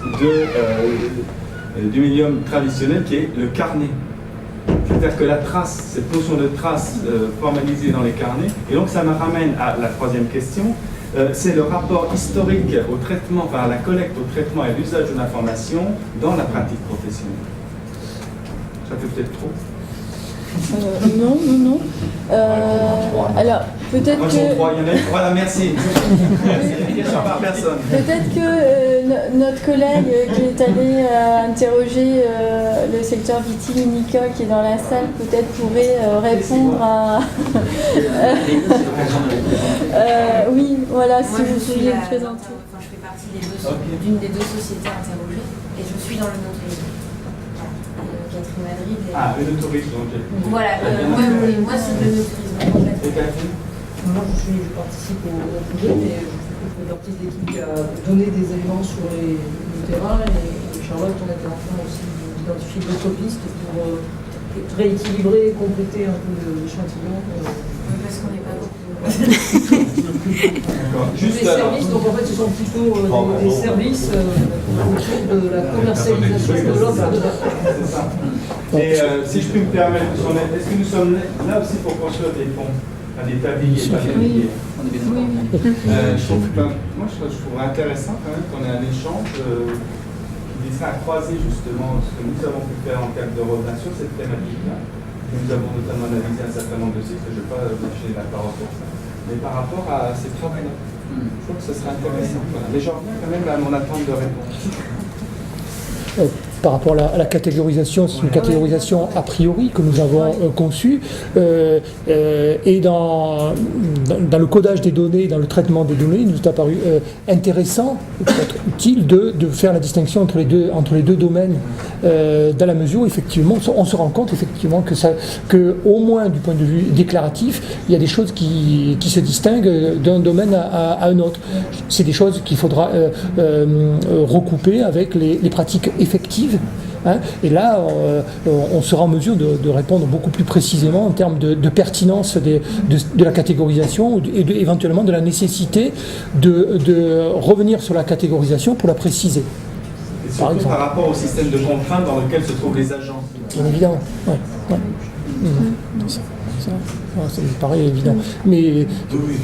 du médium traditionnel qui est le carnet. C'est-à-dire que la trace, cette notion de trace formalisée dans les carnets, et donc ça me ramène à la troisième question, c'est le rapport historique au traitement, enfin à la collecte, au traitement et à l'usage de l'information dans la pratique professionnelle. Ça fait peut-être trop. Non. Alors, peut-être Moi, que... il y en a une. Voilà, merci. Par personne. Peut-être que notre collègue qui est allé interroger le secteur vitivinicole qui est dans la salle, peut-être pourrait répondre à... oui, voilà, si vous pouviez le présenter. Je fais partie d'une des deux sociétés interrogées et je suis dans le notariat. Catherine Madrid. Ah, le tourisme, ok. Voilà, moi c'est le tourisme. Et Catherine? Moi je participe au projet, mais je fais partie de l'équipe qui a donné des éléments sur le terrain et Charlotte, on était en train aussi d'identifier d'autres pistes pour rééquilibrer et compléter un peu l'échantillon. Parce qu'on n'est pas beaucoup. Juste les services, donc en fait ce sont plutôt des services autour de la commercialisation de l'offre. C'est ça. Et si je puis me permettre, est-ce que nous sommes là aussi pour construire des ponts, des tabliers, pas des tabliers? Moi je trouverais intéressant quand même qu'on ait un échange qui serait à croiser justement ce que nous avons pu faire en cadre de Rodin sur cette thématique-là. Nous avons notamment analysé un certain nombre de sites, je ne vais pas vous lâcher la parole pour ça. Mais par rapport à ces travaux-là, je trouve que ce serait intéressant. Voilà. Mais j'en reviens quand même à mon attente de réponse. Par rapport à la catégorisation, c'est une catégorisation a priori que nous avons conçue et dans le codage des données, dans le traitement des données, il nous est apparu intéressant, peut-être utile de faire la distinction entre les deux domaines dans la mesure où effectivement on se rend compte effectivement que au moins du point de vue déclaratif, il y a des choses qui se distinguent d'un domaine à un autre. C'est des choses qu'il faudra recouper avec les pratiques effectives. Hein, et là, on sera en mesure de répondre beaucoup plus précisément en termes de pertinence de la catégorisation et éventuellement de la nécessité de revenir sur la catégorisation pour la préciser. Et surtout par rapport au système de contraintes dans lequel se trouvent les agents. Bien évidemment. Ouais. Ça me paraît évident. Mais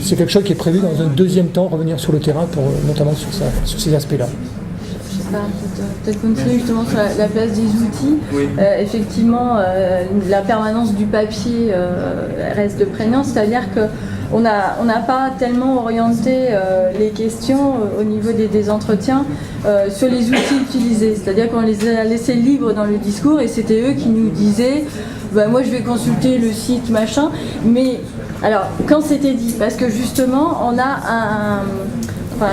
c'est quelque chose qui est prévu dans un deuxième temps, revenir sur le terrain, notamment sur ces aspects-là. Peut-être continuer justement sur la place des outils. Oui. Effectivement, la permanence du papier reste prégnante, c'est-à-dire que on n'a pas tellement orienté les questions au niveau des entretiens sur les outils utilisés. C'est-à-dire qu'on les a laissés libres dans le discours et c'était eux qui nous disaient moi je vais consulter le site machin. Mais alors quand c'était dit, parce que justement on a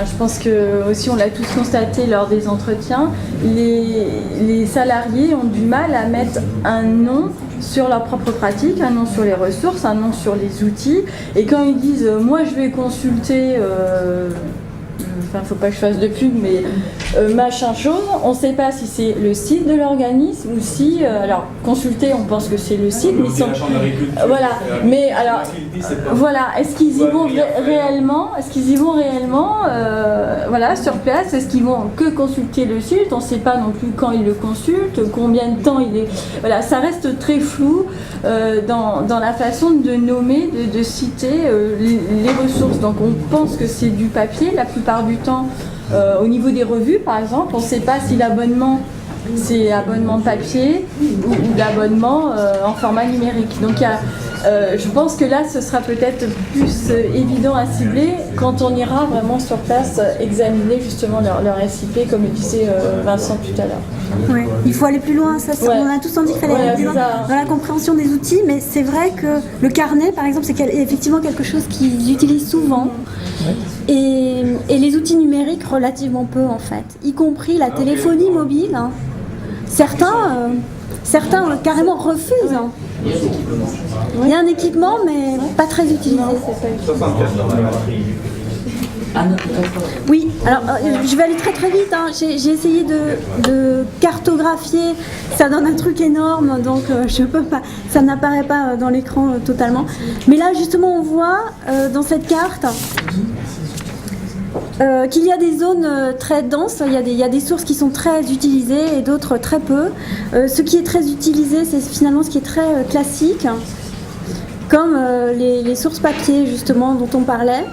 je pense que aussi on l'a tous constaté lors des entretiens, les salariés ont du mal à mettre un nom sur leur propre pratique, un nom sur les ressources, un nom sur les outils. Et quand ils disent moi je vais consulter, faut pas que je fasse de pub, mais machin chose, on ne sait pas si c'est le site de l'organisme ou si, alors consulter, on pense que c'est le site, mais voilà. Mais alors, voilà, est-ce qu'ils y vont réellement? Est-ce qu'ils y vont réellement, voilà, sur place? Est-ce qu'ils vont que consulter le site? On ne sait pas non plus quand ils le consultent, combien de temps il est. Voilà, ça reste très flou dans la façon de nommer, de citer les ressources. Donc on pense que c'est du papier la plupart du temps. Au niveau des revues, par exemple, on ne sait pas si l'abonnement c'est abonnement papier ou l'abonnement en format numérique. Donc je pense que là, ce sera peut-être plus évident à cibler quand on ira vraiment sur place examiner justement leur SIP, comme le disait Vincent tout à l'heure. Ouais. Il faut aller plus loin, ça, on a tous envie qu'il fallait aller plus loin dans la compréhension des outils, mais c'est vrai que le carnet, par exemple, c'est effectivement quelque chose qu'ils utilisent souvent. Et les outils numériques relativement peu en fait, y compris la téléphonie mobile. Hein. Certains carrément refusent. Hein. Il y a un équipement, mais pas très utilisé. Oui, alors je vais aller très très vite. Hein. J'ai essayé de cartographier. Ça donne un truc énorme, donc je peux pas. Ça n'apparaît pas dans l'écran totalement. Mais là, justement, on voit dans cette carte qu'il y a des zones très denses, il y a des sources qui sont très utilisées et d'autres très peu. Ce qui est très utilisé, c'est finalement ce qui est très classique, comme les sources papier justement dont on parlait.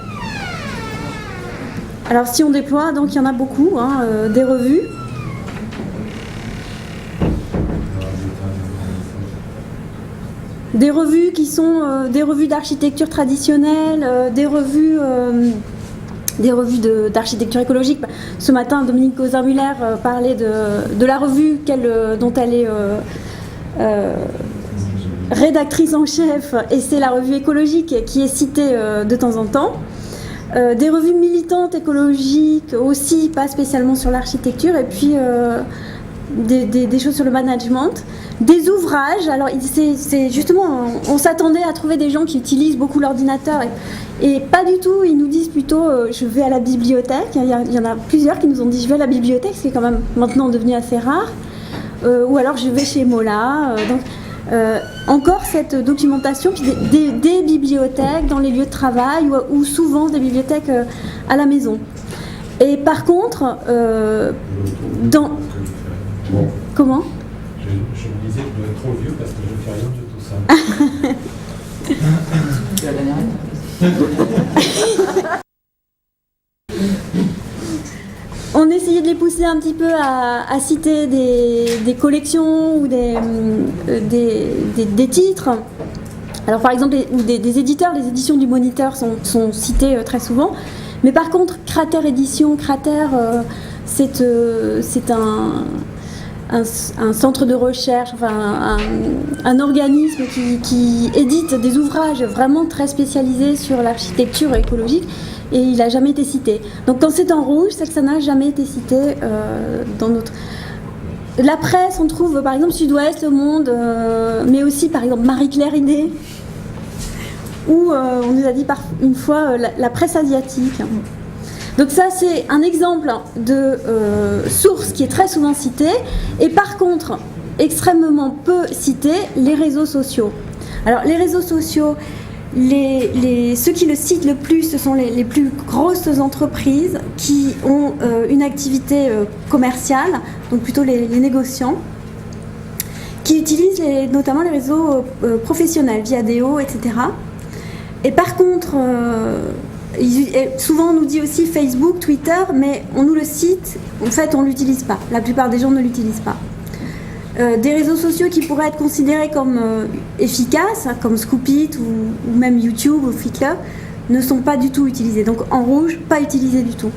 Alors si on déploie, donc il y en a beaucoup, des revues. Des revues qui sont des revues d'architecture traditionnelle, des revues d'architecture écologique. Ce matin, Dominique Gozin-Muller parlait de la revue dont elle est rédactrice en chef, et c'est la revue écologique qui est citée de temps en temps. Des revues militantes écologiques aussi, pas spécialement sur l'architecture, et puis des choses sur le management. Des ouvrages, alors c'est justement, on s'attendait à trouver des gens qui utilisent beaucoup l'ordinateur et pas du tout, ils nous disent plutôt je vais à la bibliothèque. Il y en a plusieurs qui nous ont dit je vais à la bibliothèque, ce qui est quand même maintenant devenu assez rare, ou alors je vais chez Mola. Donc encore cette documentation, puis des bibliothèques dans les lieux de travail ou souvent des bibliothèques à la maison. Et par contre, Comment ? Je me disais que je dois être trop vieux parce que je ne fais rien de tout ça. C'est la dernière On essayait de les pousser un petit peu à citer des collections ou des titres. Alors par exemple, des éditeurs, les éditions du Moniteur sont citées très souvent. Mais par contre, Cratère Édition, c'est un centre de recherche, enfin un organisme qui édite des ouvrages vraiment très spécialisés sur l'architecture écologique, et il n'a jamais été cité. Donc quand c'est en rouge, c'est que ça n'a jamais été cité dans notre... La presse, on trouve par exemple Sud-Ouest, Le Monde, mais aussi par exemple Marie-Claire Idée, ou on nous a dit une fois la presse asiatique. Donc ça, c'est un exemple de source qui est très souvent citée, et par contre, extrêmement peu cité, les réseaux sociaux. Alors les réseaux sociaux, ceux qui le citent le plus, ce sont les plus grosses entreprises qui ont une activité commerciale, donc plutôt les négociants, qui utilisent notamment les réseaux professionnels, Viadeo, etc. Et par contre... souvent on nous dit aussi Facebook, Twitter, mais on nous le cite, en fait on ne l'utilise pas. La plupart des gens ne l'utilisent pas. Des réseaux sociaux qui pourraient être considérés comme efficaces, comme Scoopit ou même YouTube ou Flickr, ne sont pas du tout utilisés. Donc en rouge, pas utilisés du tout.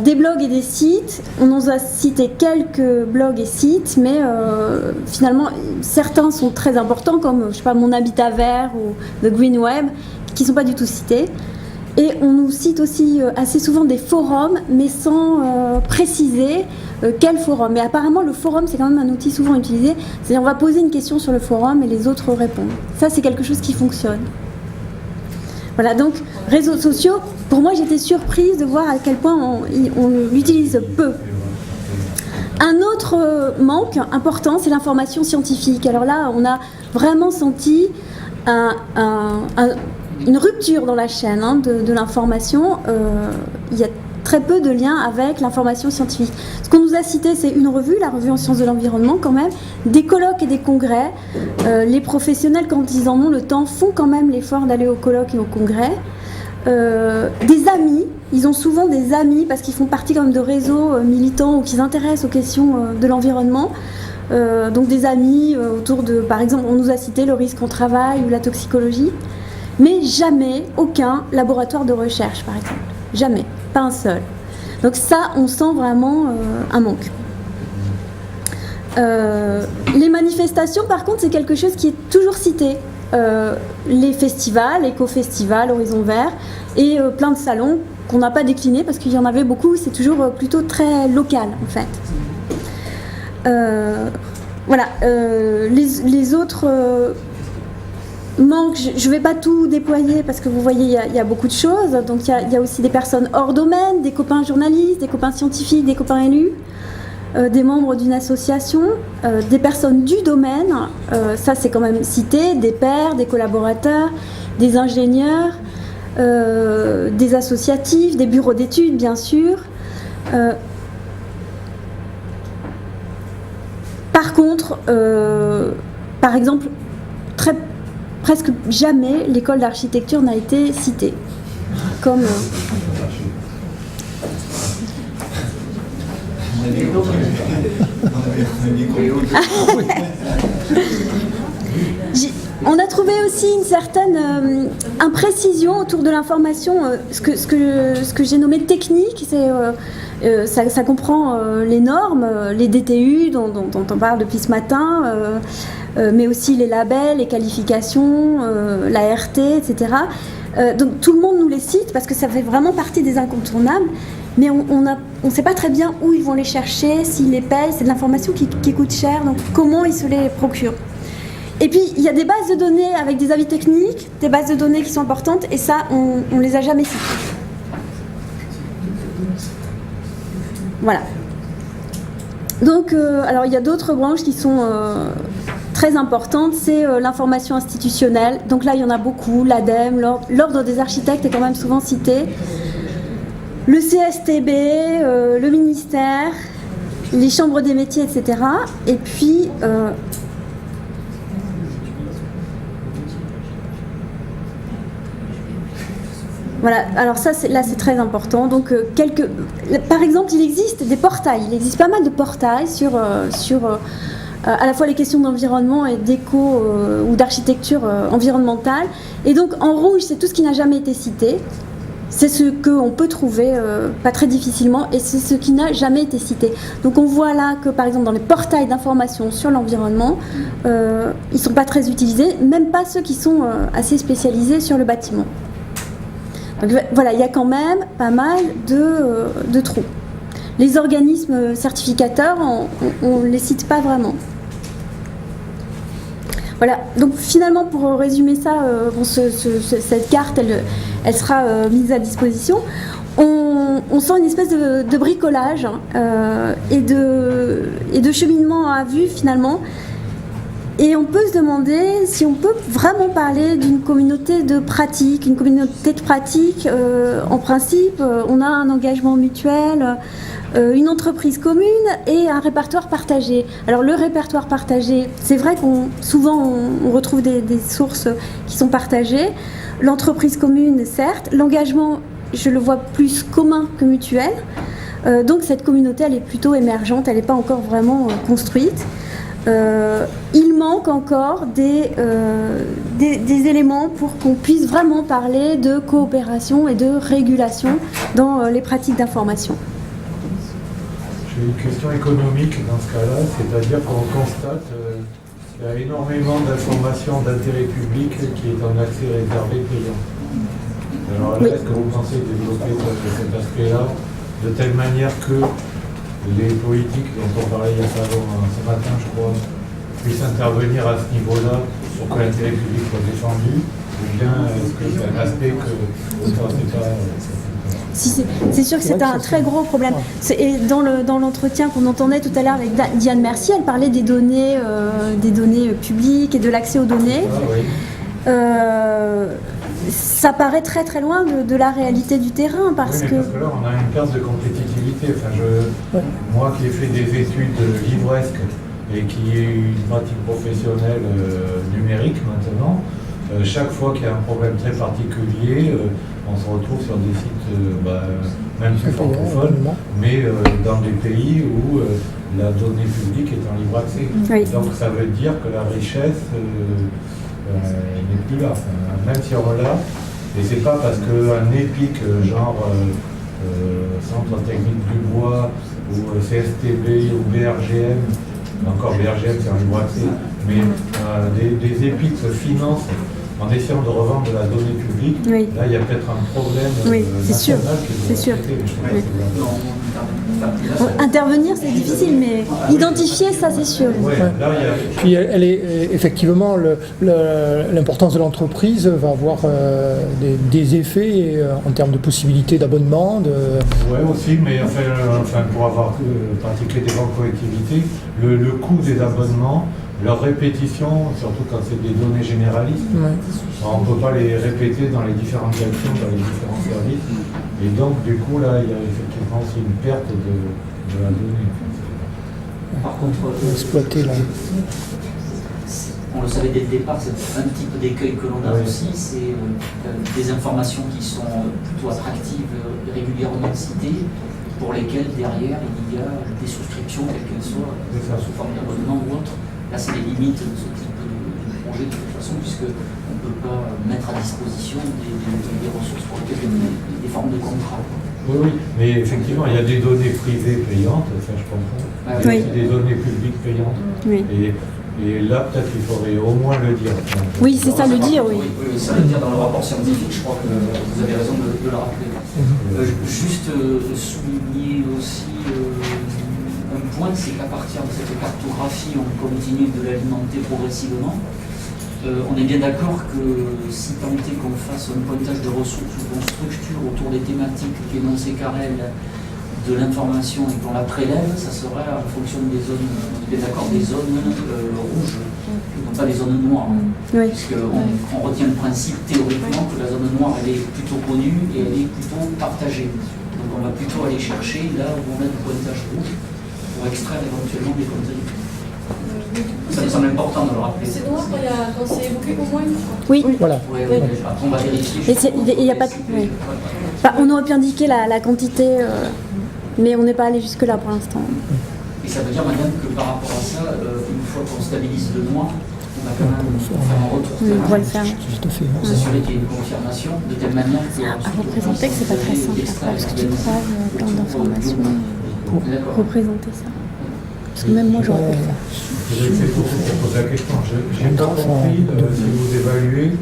Des blogs et des sites, on nous a cité quelques blogs et sites, mais finalement certains sont très importants, comme je sais pas, Mon Habitat Vert ou The Green Web, qui ne sont pas du tout cités. Et on nous cite aussi assez souvent des forums, mais sans préciser quel forum. Mais apparemment, le forum, c'est quand même un outil souvent utilisé. C'est-à-dire, on va poser une question sur le forum et les autres répondent. Ça, c'est quelque chose qui fonctionne. Voilà, donc, réseaux sociaux, pour moi, j'étais surprise de voir à quel point on l'utilise peu. Un autre manque important, c'est l'information scientifique. Alors là, on a vraiment senti une rupture dans la chaîne de l'information. Il y a très peu de liens avec l'information scientifique. Ce qu'on nous a cité, c'est une revue, la revue en sciences de l'environnement quand même, des colloques et des congrès. Les professionnels, quand ils en ont le temps, font quand même l'effort d'aller aux colloques et aux congrès. Des amis, ils ont souvent des amis parce qu'ils font partie quand même de réseaux militants ou qui s'intéressent aux questions de l'environnement. Donc des amis autour de, par exemple, on nous a cité le risque au travail ou la toxicologie. Mais jamais aucun laboratoire de recherche, par exemple. Jamais, pas un seul. Donc ça, on sent vraiment un manque. Les manifestations, par contre, c'est quelque chose qui est toujours cité. Les festivals, éco-festivals, Horizon Vert, et plein de salons qu'on n'a pas déclinés parce qu'il y en avait beaucoup, c'est toujours plutôt très local, en fait. Voilà, les autres... manque, je ne vais pas tout déployer parce que vous voyez, il y a beaucoup de choses. Donc il y a aussi des personnes hors domaine, des copains journalistes, des copains scientifiques, des copains élus, des membres d'une association, des personnes du domaine, ça c'est quand même cité, des pairs, des collaborateurs, des ingénieurs, des associatifs, des bureaux d'études bien sûr. Par contre, par exemple, presque jamais l'école d'architecture n'a été citée. Comme... On a trouvé aussi une certaine imprécision autour de l'information, ce que j'ai nommé technique, ça comprend les normes, les DTU dont on parle depuis ce matin, mais aussi les labels, les qualifications, la RT, etc. Donc tout le monde nous les cite parce que ça fait vraiment partie des incontournables, mais on ne sait pas très bien où ils vont les chercher, s'ils les payent, c'est de l'information qui coûte cher, donc comment ils se les procurent. Et puis il y a des bases de données avec des avis techniques, des bases de données qui sont importantes, et ça on les a jamais citées. Voilà. Donc alors il y a d'autres branches qui sont très importante, c'est l'information institutionnelle. Donc là, il y en a beaucoup, l'ADEME, l'Ordre des architectes est quand même souvent cité, le CSTB, le ministère, les chambres des métiers, etc. Et puis, voilà, alors ça, c'est très important. Donc, par exemple, il existe des portails, il existe pas mal de portails sur à la fois les questions d'environnement et d'éco ou d'architecture environnementale. Et donc en rouge, c'est tout ce qui n'a jamais été cité. C'est ce qu'on peut trouver pas très difficilement, et c'est ce qui n'a jamais été cité. Donc on voit là que par exemple dans les portails d'information sur l'environnement, ils ne sont pas très utilisés, même pas ceux qui sont assez spécialisés sur le bâtiment. Donc voilà, il y a quand même pas mal de trous. Les organismes certificateurs, on ne les cite pas vraiment. Voilà, donc finalement pour résumer ça, cette carte elle sera mise à disposition. On sent une espèce de bricolage et de cheminement à vue finalement. Et on peut se demander si on peut vraiment parler d'une communauté de pratique. Une communauté de pratique, en principe, on a un engagement mutuel, une entreprise commune et un répertoire partagé. Alors le répertoire partagé, c'est vrai souvent on retrouve des sources qui sont partagées. L'entreprise commune, certes. L'engagement, je le vois plus commun que mutuel. Donc cette communauté, elle est plutôt émergente, elle n'est pas encore vraiment construite. il manque encore des éléments pour qu'on puisse vraiment parler de coopération et de régulation dans les pratiques d'information. J'ai une question économique dans ce cas-là, c'est-à-dire qu'on constate qu'il y a énormément d'informations d'intérêt public qui est en accès réservé payant. Alors là, est-ce que vous pensez développer cet aspect-là de telle manière que les politiques dont on parlait il y a pas longtemps, ce matin je crois, puissent intervenir à ce niveau-là pour que l'intérêt public soit défendu, ou bien est-ce que c'est un aspect que c'est sûr que c'est un très gros problème. Et dans l'entretien qu'on entendait tout à l'heure avec Diane Mercier, elle parlait des données publiques et de l'accès aux données. Ça paraît très très loin de la réalité du terrain parce que là on a une perte de compétitivité. Moi qui ai fait des études livresques et qui ai une pratique professionnelle numérique maintenant, chaque fois qu'il y a un problème très particulier, on se retrouve sur des sites même plus francophones, mais dans des pays où la donnée publique est en libre accès. Donc ça veut dire que la richesse n'est plus là, même si on l'a, et c'est pas parce qu'un EPIC genre Centre Technique du Bois ou CSTB ou BRGM, encore BRGM c'est un libre accès, mais des EPIC se financent en essayant de revendre de la donnée publique, là il y a peut-être un problème national qui doit être traité. Intervenir c'est difficile, mais identifier ça c'est sûr. Puis elle est effectivement l'importance de l'entreprise va avoir des effets en termes de possibilités d'abonnement. Oui aussi, mais pour avoir pratiqué des grandes collectivités, le coût des abonnements, leur répétition, surtout quand c'est des données généralistes, on ne peut pas les répéter dans les différentes actions, dans les différents services. Et donc, du coup, là, il y a effectivement aussi une perte de la donnée. Par contre, exploiter là. On le savait dès le départ, c'est un petit peu d'écueil que l'on a aussi, c'est des informations qui sont plutôt attractives, régulièrement citées, pour lesquelles derrière il y a des souscriptions, quelles qu'elles soient, sous forme d'abonnement ou autre. Là, c'est les limites de ce type de projet de toute façon, puisqu'on ne peut pas mettre à disposition des ressources pour lesquelles il y a des formes de contrat. Oui, mais effectivement, il y a des données privées payantes, ça je comprends. Il y a aussi des données publiques payantes. Et là, peut-être qu'il faudrait au moins le dire. Oui, c'est ça le dire, oui. Oui, ça le dire dans le rapport scientifique, je crois que vous avez raison de le rappeler. Juste souligner aussi un point, c'est qu'à partir de cette cartographie, on continue de l'alimenter progressivement. On est bien d'accord que si tant est qu'on fasse un pointage de ressources ou qu'on structure autour des thématiques qu'énonçait Karel de l'information et qu'on la prélève, ça serait en fonction des zones, on est bien d'accord, des zones rouges, non pas des zones noires. Puisqu'on retient le principe théoriquement que la zone noire elle est plutôt connue et elle est plutôt partagée. Donc on va plutôt aller chercher là où on a du pointage rouge pour extraire éventuellement des contenus. Ça me semble important de le rappeler. C'est noir quand c'est évoqué au moins une fois. Oui, voilà. On va vérifier. Il y a pas on aurait pu indiquer la quantité, mais on n'est pas allé jusque-là pour l'instant. Et ça veut dire, madame, que par rapport à ça, une fois qu'on stabilise le noir, on va quand même faire un retour on va le faire. Pour s'assurer qu'il y ait une confirmation, de telle manière que... À représenter que c'est pas très simple, parce que tu croises plein d'informations pour représenter ça. Parce que même moi, j'aurais pu le faire. C'est pour ça que je pose la question. J'ai pas compris si vous évaluiez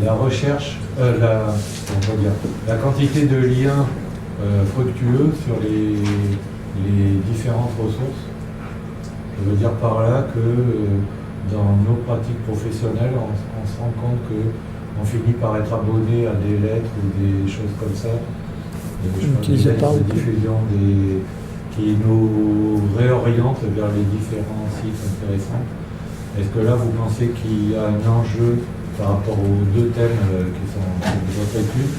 la recherche, la quantité de liens fructueux sur les différentes ressources. Je veux dire par là que dans nos pratiques professionnelles, on se rend compte qu'on finit par être abonné à des lettres ou des choses comme ça. Des diffusion qui nous réorientent vers les différents sites intéressants. Est-ce que là, vous pensez qu'il y a un enjeu par rapport aux deux thèmes qui sont votre étude,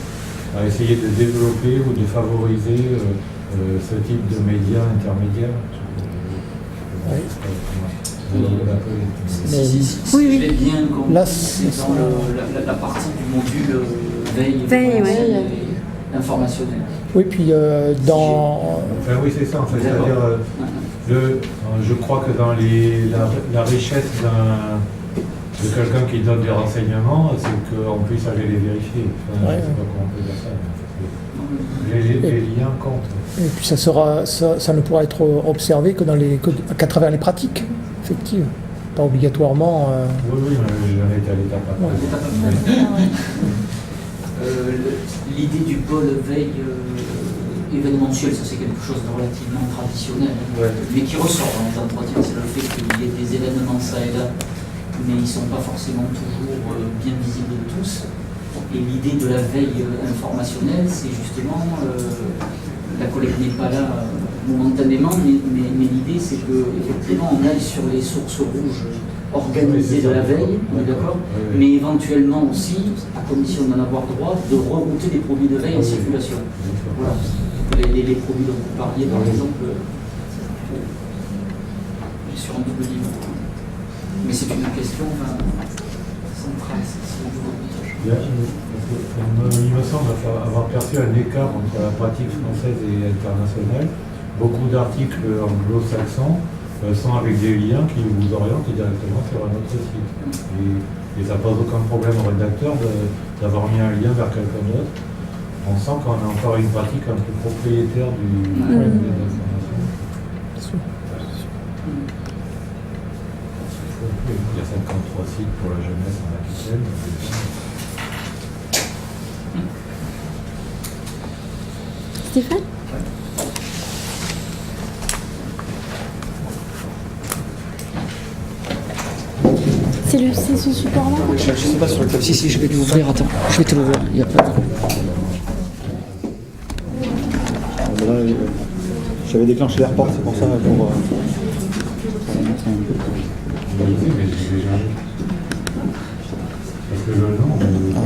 à essayer de développer ou de favoriser ce type de médias intermédiaires? Si je l'ai bien compris, c'est dans la partie du module veille informationnelle. Oui, puis dans... Enfin, oui, c'est ça, en fait. C'est-à-dire, Je crois que dans la richesse de quelqu'un qui donne des renseignements, c'est qu'on puisse aller les vérifier. Enfin, je ne sais pas comment on peut dire ça. Les liens comptent. Et puis ça ne pourra être observé qu'à travers les pratiques effectives, pas obligatoirement. Oui, mais j'en étais à l'étape après. L'idée du pôle veille événementiel, ça c'est quelque chose de relativement traditionnel, mais qui ressort dans les entretiens, c'est le fait qu'il y ait des événements ça et là, mais ils ne sont pas forcément toujours bien visibles de tous. Et l'idée de la veille informationnelle, c'est justement, la collecte n'est pas là momentanément, mais l'idée c'est qu'effectivement on aille sur les sources rouges organisées de la veille, on est d'accord, mais éventuellement aussi, à condition d'en avoir droit, de rerouter des produits de veille en circulation. Voilà. Les produits dont vous parliez, par exemple, sur un double livre. Mais c'est une question centrale. Il me semble avoir perçu un écart entre la pratique française et internationale. Beaucoup d'articles anglo-saxons sont avec des liens qui vous orientent directement sur un autre site. Et ça pose aucun problème au rédacteur d'avoir mis un lien vers quelqu'un d'autre. On sent qu'on a encore une pratique un peu propriétaire de l'information. Il y a 53 sites pour la jeunesse en Aquitaine. Stéphane ? C'est ce support-là ? Je sais pas sur lequel. Si, je vais l'ouvrir, attends. Je vais te l'ouvrir, il n'y a pas de... Là, j'avais déclenché l'airport, c'est pour ça. Pour,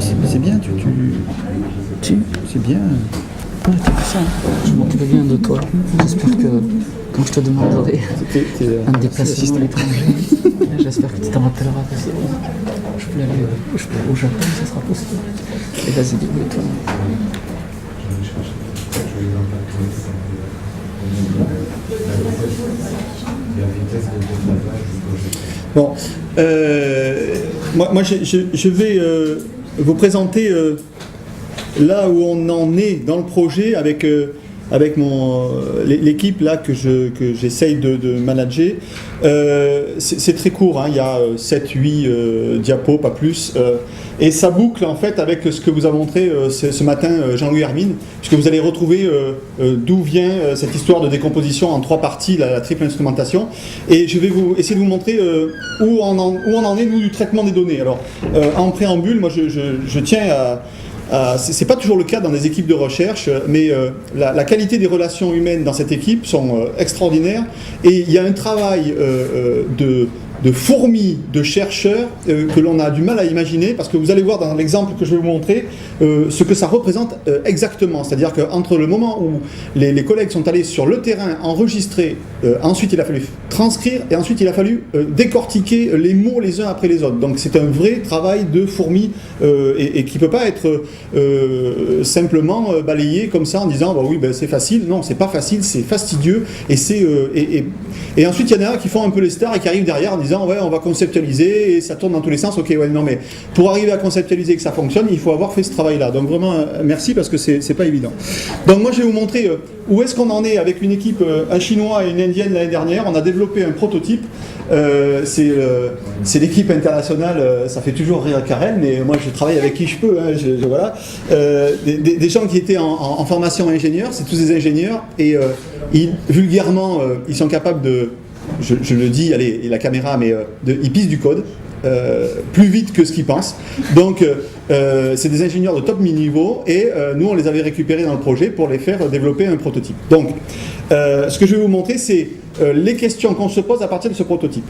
c'est bien, c'est bien. Ouais, t'as fait ça. Je m'occupe bien de toi. J'espère que quand je te demanderai un déplacement à l'étranger, j'espère que tu t'en rappelleras parce que je peux aller au Japon, ça sera possible. Et vas-y, débrouille-toi. Bon, moi je vais vous présenter là où on en est dans le projet avec l'équipe là que j'essaye de manager. C'est très court, hein, il y a 7-8 diapos, pas plus. Et ça boucle en fait avec ce que vous a montré ce matin Jean-Louis Hermine, puisque vous allez retrouver d'où vient cette histoire de décomposition en 3 parties, la triple instrumentation. Et je vais essayer de vous montrer où on en est, nous, du traitement des données. Alors, en préambule, moi je tiens à... c'est pas toujours le cas dans des équipes de recherche, mais la qualité des relations humaines dans cette équipe sont extraordinaires, et il y a un travail de fourmis de chercheurs que l'on a du mal à imaginer, parce que vous allez voir dans l'exemple que je vais vous montrer ce que ça représente exactement. C'est-à-dire qu'entre le moment où les collègues sont allés sur le terrain enregistrer, ensuite il a fallu transcrire, et ensuite il a fallu décortiquer les mots les uns après les autres. Donc c'est un vrai travail de fourmis et qui ne peut pas être simplement balayé comme ça en disant bah oui, ben, c'est facile. Non, c'est pas facile, c'est fastidieux, et ensuite il y en a qui font un peu les stars et qui arrivent derrière en disant ouais, on va conceptualiser et ça tourne dans tous les sens. Ok, ouais, non, mais pour arriver à conceptualiser et que ça fonctionne, il faut avoir fait ce travail-là. Donc vraiment, merci, parce que c'est pas évident. Donc moi, je vais vous montrer où est-ce qu'on en est avec une équipe, un Chinois et une Indienne l'année dernière. On a développé un prototype. C'est l'équipe internationale, ça fait toujours rire Karel, mais moi je travaille avec qui je peux. Hein, voilà. Des gens qui étaient en formation ingénieur, c'est tous des ingénieurs, et vulgairement, ils sont capables de... Je le dis, allez, la caméra, mais ils pissent du code plus vite que ce qu'ils pensent. Donc, c'est des ingénieurs de top niveau, et nous, on les avait récupérés dans le projet pour les faire développer un prototype. Donc, ce que je vais vous montrer, c'est les questions qu'on se pose à partir de ce prototype.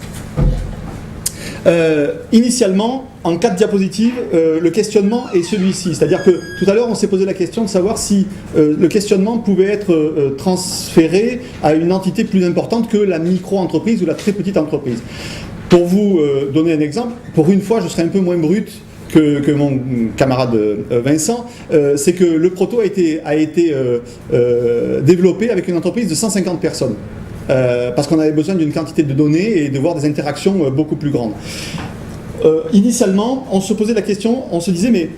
Initialement, en 4 diapositives, le questionnement est celui-ci. C'est-à-dire que tout à l'heure, on s'est posé la question de savoir si le questionnement pouvait être transféré à une entité plus importante que la micro-entreprise ou la très petite entreprise. Pour vous donner un exemple, pour une fois, je serai un peu moins brut que mon camarade Vincent, c'est que le proto a été développé avec une entreprise de 150 personnes. parce qu'on avait besoin d'une quantité de données et de voir des interactions beaucoup plus grandes. Initialement, on se posait la question, on se disait, mais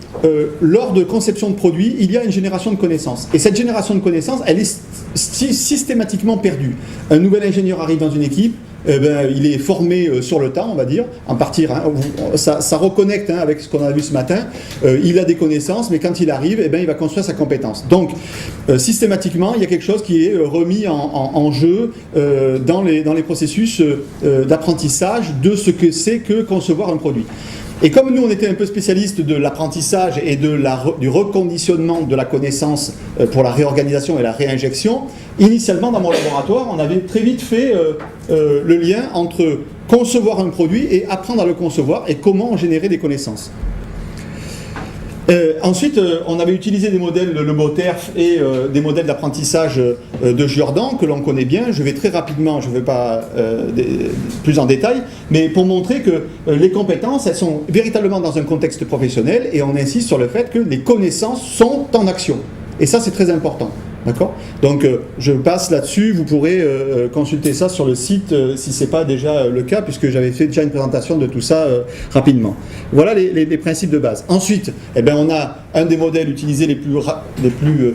lors de conception de produits, il y a une génération de connaissances. Et cette génération de connaissances, elle est systématiquement perdue. Un nouvel ingénieur arrive dans une équipe, il est formé sur le tas, on va dire, en partie, ça reconnecte avec ce qu'on a vu ce matin. Il a des connaissances, mais quand il arrive, il va construire sa compétence. Donc, systématiquement, il y a quelque chose qui est remis en jeu dans les processus d'apprentissage de ce que c'est que concevoir un produit. Et comme nous, on était un peu spécialistes de l'apprentissage et du reconditionnement de la connaissance pour la réorganisation et la réinjection, initialement, dans mon laboratoire, on avait très vite fait le lien entre concevoir un produit et apprendre à le concevoir et comment générer des connaissances. Ensuite, on avait utilisé des modèles, le MOTERF et des modèles d'apprentissage de Jordan, que l'on connaît bien. Je vais très rapidement, je ne vais pas plus en détail, mais pour montrer que les compétences, elles sont véritablement dans un contexte professionnel, et on insiste sur le fait que les connaissances sont en action. Et ça, c'est très important. D'accord ? Donc, je passe là-dessus. Vous pourrez consulter ça sur le site si ce n'est pas déjà le cas, puisque j'avais fait déjà une présentation de tout ça rapidement. Voilà les principes de base. Ensuite, on a un des modèles utilisés les plus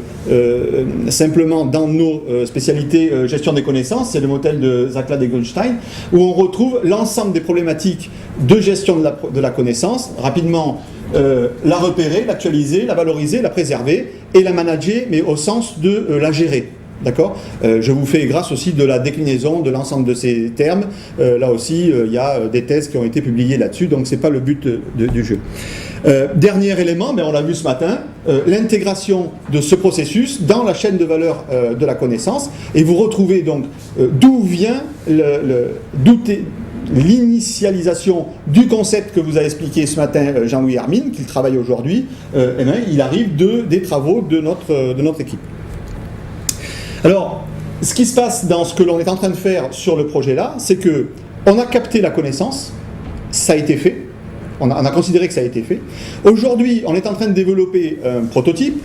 simplement dans nos spécialités gestion des connaissances, c'est le modèle de Zaklad et Goldstein, où on retrouve l'ensemble des problématiques de gestion de la connaissance, rapidement la repérer, l'actualiser, la valoriser, la préserver et la manager, mais au sens de la gérer. D'accord ? Je vous fais grâce aussi de la déclinaison de l'ensemble de ces termes. Là aussi, il y a des thèses qui ont été publiées là-dessus, donc ce n'est pas le but du jeu. Dernier élément, on l'a vu ce matin, l'intégration de ce processus dans la chaîne de valeur de la connaissance. Et vous retrouvez donc d'où vient l'initialisation du concept que vous a expliqué ce matin Jean-Louis Hermine, qu'il travaille aujourd'hui. Il arrive des travaux de notre équipe. Alors, ce qui se passe dans ce que l'on est en train de faire sur le projet-là, c'est qu'on a capté la connaissance, ça a été fait, on a considéré que ça a été fait. Aujourd'hui, on est en train de développer un prototype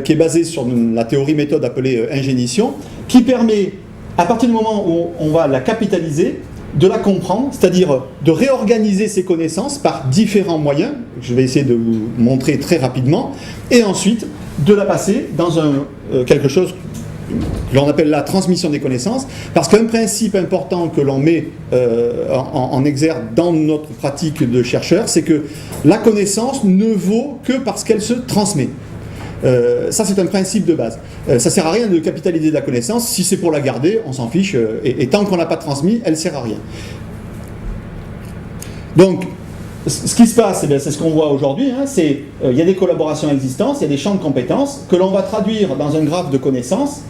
qui est basé sur la théorie méthode appelée ingénition, qui permet, à partir du moment où on va la capitaliser, de la comprendre, c'est-à-dire de réorganiser ces connaissances par différents moyens, je vais essayer de vous montrer très rapidement, et ensuite de la passer dans quelque chose que l'on appelle la transmission des connaissances, parce qu'un principe important que l'on met en exergue dans notre pratique de chercheur, c'est que la connaissance ne vaut que parce qu'elle se transmet. Ça, c'est un principe de base. Ça ne sert à rien de capitaliser de la connaissance. Si c'est pour la garder, on s'en fiche. Et tant qu'on ne l'a pas transmis, elle ne sert à rien. Donc, ce qui se passe, c'est ce qu'on voit aujourd'hui. Il y a des collaborations existantes, il y a des champs de compétences que l'on va traduire dans un graphe de connaissances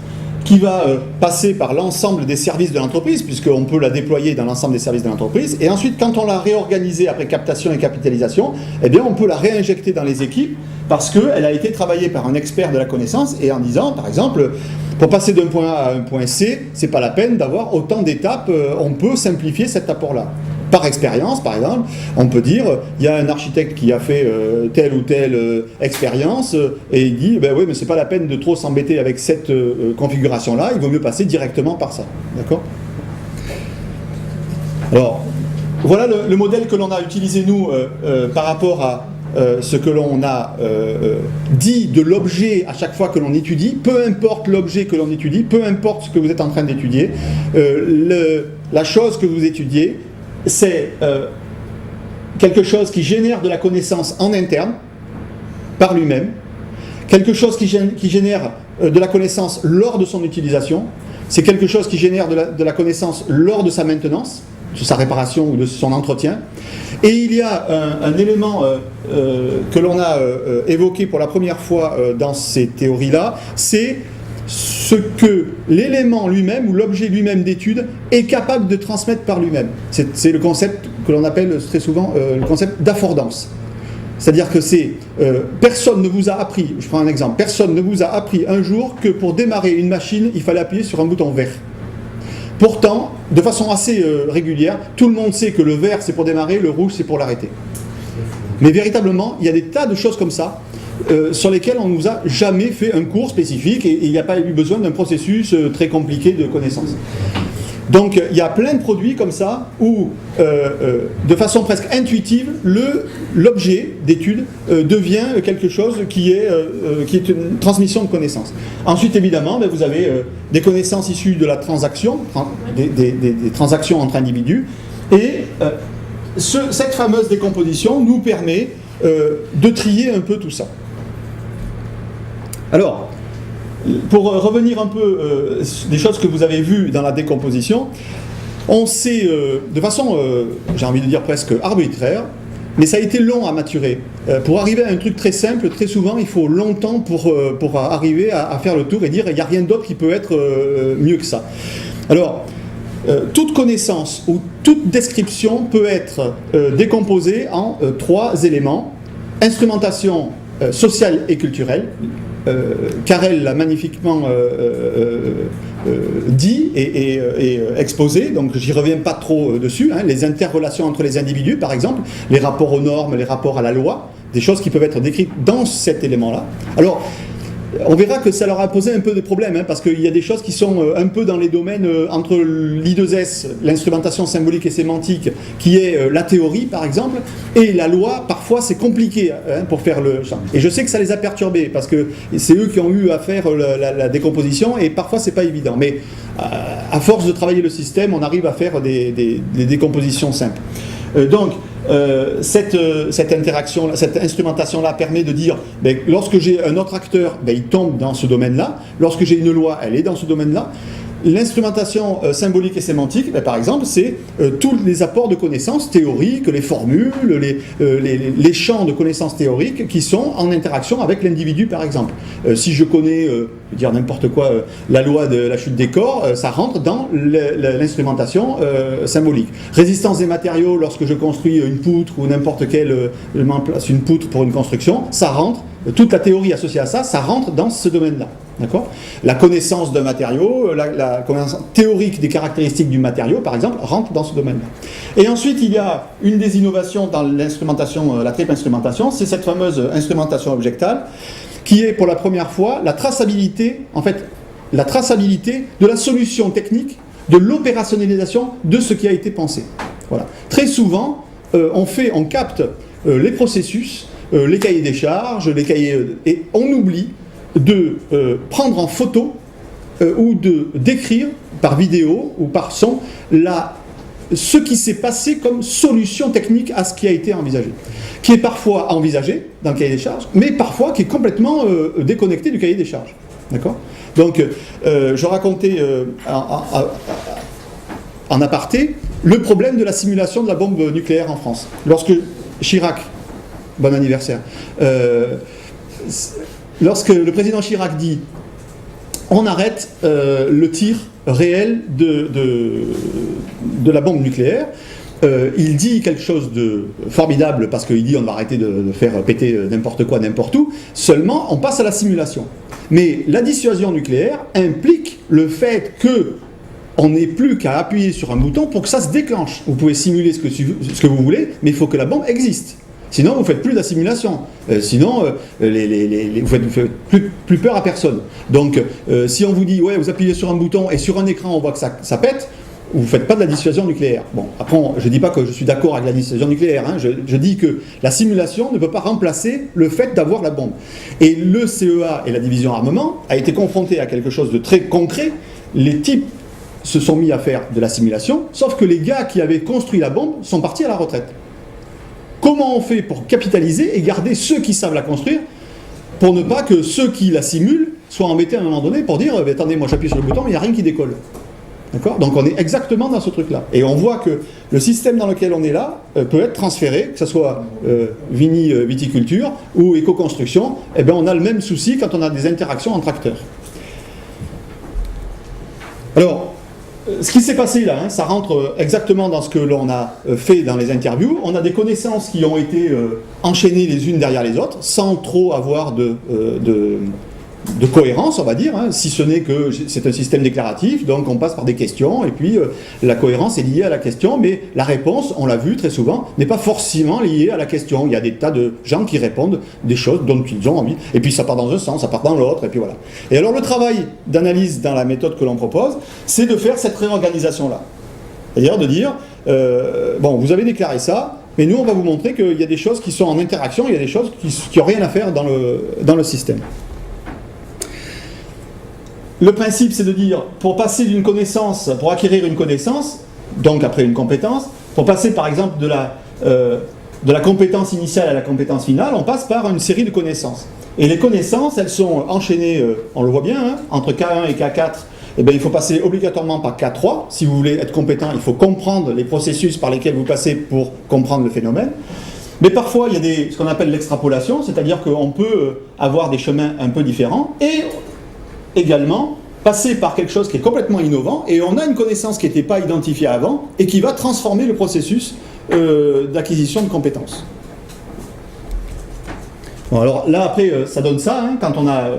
qui va passer par l'ensemble des services de l'entreprise, puisqu'on peut la déployer dans l'ensemble des services de l'entreprise. Et ensuite, quand on l'a réorganisée après captation et capitalisation, on peut la réinjecter dans les équipes, parce qu'elle a été travaillée par un expert de la connaissance, et en disant, par exemple, pour passer d'un point A à un point C, c'est pas la peine d'avoir autant d'étapes, on peut simplifier cet apport-là. Par expérience, par exemple, on peut dire, il y a un architecte qui a fait telle ou telle expérience, et il dit, oui, mais c'est pas la peine de trop s'embêter avec cette configuration-là, il vaut mieux passer directement par ça. D'accord ? Alors, voilà le modèle que l'on a utilisé, nous, par rapport à ce que l'on a dit de l'objet à chaque fois que l'on étudie, peu importe l'objet que l'on étudie, peu importe ce que vous êtes en train d'étudier, la chose que vous étudiez, c'est quelque chose qui génère de la connaissance en interne, par lui-même, quelque chose qui génère de la connaissance lors de son utilisation, c'est quelque chose qui génère de la connaissance lors de sa maintenance, de sa réparation ou de son entretien. Et il y a un élément que l'on a évoqué pour la première fois dans ces théories-là, c'est ce que l'élément lui-même ou l'objet lui-même d'étude est capable de transmettre par lui-même. C'est le concept que l'on appelle très souvent le concept d'affordance. C'est-à-dire que personne ne vous a appris, je prends un exemple, personne ne vous a appris un jour que pour démarrer une machine, il fallait appuyer sur un bouton vert. Pourtant, de façon assez régulière, tout le monde sait que le vert c'est pour démarrer, le rouge c'est pour l'arrêter. Mais véritablement, il y a des tas de choses comme ça, sur lesquelles on ne nous a jamais fait un cours spécifique et il n'y a pas eu besoin d'un processus très compliqué de connaissance. Donc il y a plein de produits comme ça où, de façon presque intuitive, l'objet d'étude devient quelque chose qui est une transmission de connaissances. Ensuite, évidemment, vous avez des connaissances issues de la transaction, des transactions entre individus, et cette fameuse décomposition nous permet de trier un peu tout ça. Alors, pour revenir un peu des choses que vous avez vues dans la décomposition, on sait de façon, j'ai envie de dire presque arbitraire, mais ça a été long à maturer. Pour arriver à un truc très simple, très souvent, il faut longtemps pour arriver à faire le tour et dire il n'y a rien d'autre qui peut être mieux que ça. Alors, toute connaissance ou toute description peut être décomposée en 3 éléments. Instrumentation sociale et culturelle. Carrel l'a magnifiquement dit et exposé, donc j'y reviens pas trop dessus, hein, les interrelations entre les individus par exemple, les rapports aux normes, les rapports à la loi, des choses qui peuvent être décrites dans cet élément-là. Alors, on verra que ça leur a posé un peu de problème, hein, parce qu'il y a des choses qui sont un peu dans les domaines entre l'I2S, l'instrumentation symbolique et sémantique, qui est la théorie par exemple, et la loi. Parfois c'est compliqué pour faire le champ. Et je sais que ça les a perturbés, parce que c'est eux qui ont eu à faire la décomposition, et parfois c'est pas évident. Mais à force de travailler le système, on arrive à faire des décompositions simples. Donc, cette interaction, cette instrumentation-là permet de dire, lorsque j'ai un autre acteur, il tombe dans ce domaine-là. Lorsque j'ai une loi, elle est dans ce domaine-là. L'instrumentation symbolique et sémantique, par exemple, c'est tous les apports de connaissances théoriques, les formules, les champs de connaissances théoriques qui sont en interaction avec l'individu, par exemple. Si je connais, dire n'importe quoi, la loi de la chute des corps, ça rentre dans l'instrumentation symbolique. Résistance des matériaux, lorsque je construis une poutre ou n'importe quelle, je mets en place une poutre pour une construction, ça rentre. Toute la théorie associée à ça, ça rentre dans ce domaine-là. D'accord ? La connaissance d'un matériau, la connaissance théorique des caractéristiques du matériau, par exemple, rentre dans ce domaine-là. Et ensuite, il y a une des innovations dans l'instrumentation, la triple instrumentation, c'est cette fameuse instrumentation objectale, qui est pour la première fois la traçabilité, en fait, la traçabilité de la solution technique, de l'opérationnalisation de ce qui a été pensé. Voilà. Très souvent, on capte les processus, les cahiers des charges, et on oublie de prendre en photo ou de décrire par vidéo ou par son ce qui s'est passé comme solution technique à ce qui a été envisagé, qui est parfois envisagé dans le cahier des charges, mais parfois qui est complètement déconnecté du cahier des charges. D'accord ? Donc, je racontais en aparté le problème de la simulation de la bombe nucléaire en France. Lorsque Chirac, bon anniversaire, lorsque le président Chirac dit on arrête le tir réel de la bombe nucléaire, il dit quelque chose de formidable, parce qu'il dit on va arrêter de faire péter n'importe quoi n'importe où, seulement on passe à la simulation. Mais la dissuasion nucléaire implique le fait que on n'ait plus qu'à appuyer sur un bouton pour que ça se déclenche. Vous pouvez simuler ce que vous voulez, mais il faut que la bombe existe. Sinon, vous ne faites plus de la simulation. Sinon, vous ne faites plus peur à personne. Donc, si on vous dit, ouais, vous appuyez sur un bouton et sur un écran, on voit que ça pète, vous ne faites pas de la dissuasion nucléaire. Bon, après, je ne dis pas que je suis d'accord avec la dissuasion nucléaire. Hein, je dis que la simulation ne peut pas remplacer le fait d'avoir la bombe. Et le CEA et la division armement a été confronté à quelque chose de très concret. Les types se sont mis à faire de la simulation, sauf que les gars qui avaient construit la bombe sont partis à la retraite. Comment on fait pour capitaliser et garder ceux qui savent la construire, pour ne pas que ceux qui la simulent soient embêtés à un moment donné pour dire attendez, moi j'appuie sur le bouton mais il n'y a rien qui décolle. D'accord ? Donc on est exactement dans ce truc-là. Et on voit que le système dans lequel on est là peut être transféré, que ce soit viticulture ou éco-construction, et bien on a le même souci quand on a des interactions entre acteurs. Alors, ce qui s'est passé là, ça rentre exactement dans ce que l'on a fait dans les interviews. On a des connaissances qui ont été enchaînées les unes derrière les autres, sans trop avoir de cohérence, on va dire, hein, si ce n'est que c'est un système déclaratif, donc on passe par des questions, et puis la cohérence est liée à la question, mais la réponse, on l'a vu très souvent, n'est pas forcément liée à la question. Il y a des tas de gens qui répondent des choses dont ils ont envie, et puis ça part dans un sens, ça part dans l'autre, et puis voilà. Et alors le travail d'analyse dans la méthode que l'on propose, c'est de faire cette réorganisation-là. C'est-à-dire de dire, bon, vous avez déclaré ça, mais nous on va vous montrer qu'il y a des choses qui sont en interaction, il y a des choses qui n'ont rien à faire dans le système. Le principe, c'est de dire, pour passer d'une connaissance, pour acquérir une connaissance, donc après une compétence, pour passer par exemple de la compétence initiale à la compétence finale, on passe par une série de connaissances. Et les connaissances, elles sont enchaînées, on le voit bien, hein, entre K1 et K4, eh bien, il faut passer obligatoirement par K3. Si vous voulez être compétent, il faut comprendre les processus par lesquels vous passez pour comprendre le phénomène. Mais parfois, il y a ce qu'on appelle l'extrapolation, c'est-à-dire qu'on peut avoir des chemins un peu différents, et également passer par quelque chose qui est complètement innovant, et on a une connaissance qui n'était pas identifiée avant, et qui va transformer le processus d'acquisition de compétences. Bon, alors là, après, ça donne ça, hein, quand on a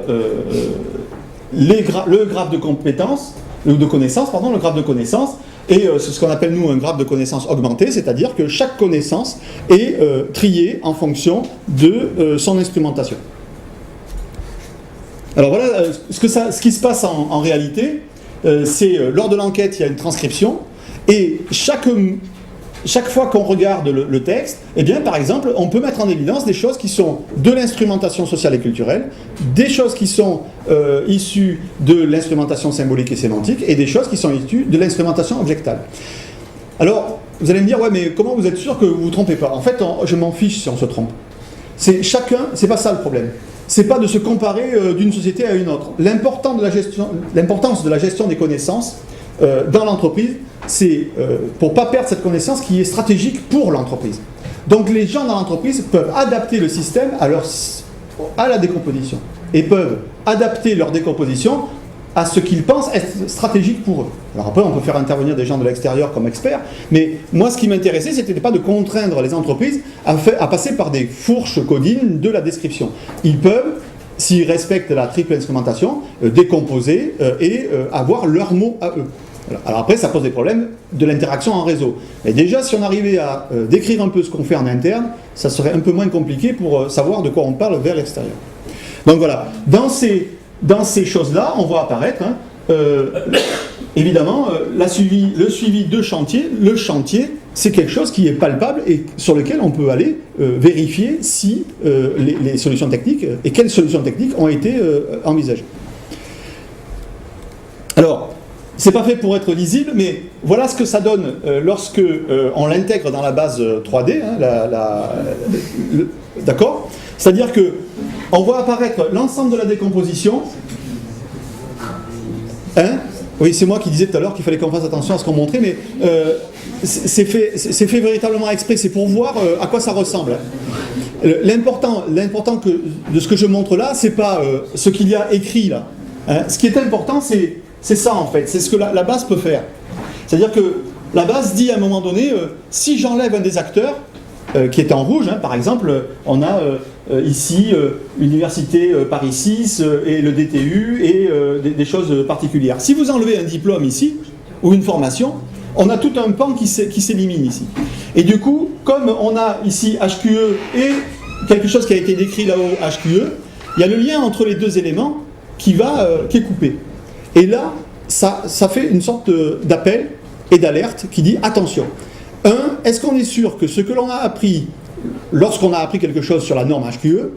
le graphe de compétences, de connaissances, pardon, le graphe de connaissances, et c'est ce qu'on appelle, nous, un graphe de connaissances augmenté, c'est-à-dire que chaque connaissance est triée en fonction de son instrumentation. Alors voilà, ce qui se passe en réalité, c'est lors de l'enquête, il y a une transcription, et chaque fois qu'on regarde le texte, eh bien, par exemple, on peut mettre en évidence des choses qui sont de l'instrumentation sociale et culturelle, des choses qui sont issues de l'instrumentation symbolique et sémantique, et des choses qui sont issues de l'instrumentation objectale. Alors, vous allez me dire, ouais, mais comment vous êtes sûr que vous ne vous trompez pas? En fait, je m'en fiche si on se trompe. C'est pas ça le problème. C'est pas de se comparer d'une société à une autre. L'importance de la gestion des connaissances dans l'entreprise, c'est pour ne pas perdre cette connaissance qui est stratégique pour l'entreprise. Donc les gens dans l'entreprise peuvent adapter le système à la décomposition, et peuvent adapter leur décomposition à ce qu'ils pensent être stratégique pour eux. Alors après, on peut faire intervenir des gens de l'extérieur comme experts, mais moi, ce qui m'intéressait, c'était pas de contraindre les entreprises à passer par des fourches codines de la description. Ils peuvent, s'ils respectent la triple instrumentation, décomposer et avoir leurs mots à eux. Alors après, ça pose des problèmes de l'interaction en réseau. Et déjà, si on arrivait à décrire un peu ce qu'on fait en interne, ça serait un peu moins compliqué pour savoir de quoi on parle vers l'extérieur. Donc voilà, dans ces choses-là, on voit apparaître, hein, évidemment, le suivi de chantier. Le chantier, c'est quelque chose qui est palpable et sur lequel on peut aller vérifier si les solutions techniques, et quelles solutions techniques ont été envisagées. Alors, c'est pas fait pour être lisible, mais voilà ce que ça donne lorsque on l'intègre dans la base 3D, hein, d'accord ? C'est-à-dire que on voit apparaître l'ensemble de la décomposition. Hein ? Oui, c'est moi qui disais tout à l'heure qu'il fallait qu'on fasse attention à ce qu'on montrait, mais c'est fait véritablement exprès, c'est pour voir à quoi ça ressemble. L'important de ce que je montre là, c'est pas ce qu'il y a écrit là. Hein ? Ce qui est important, c'est ça en fait, c'est ce que la base peut faire. C'est-à-dire que la base dit à un moment donné, si j'enlève un des acteurs, qui est en rouge, hein, par exemple, on a ici l'université Paris 6 et le DTU et des choses particulières. Si vous enlevez un diplôme ici, ou une formation, on a tout un pan qui s'élimine ici. Et du coup, comme on a ici HQE et quelque chose qui a été décrit là-haut, HQE, il y a le lien entre les deux éléments qui est coupé. Et là, ça fait une sorte d'appel et d'alerte qui dit attention. Est-ce qu'on est sûr que ce que l'on a appris lorsqu'on a appris quelque chose sur la norme HQE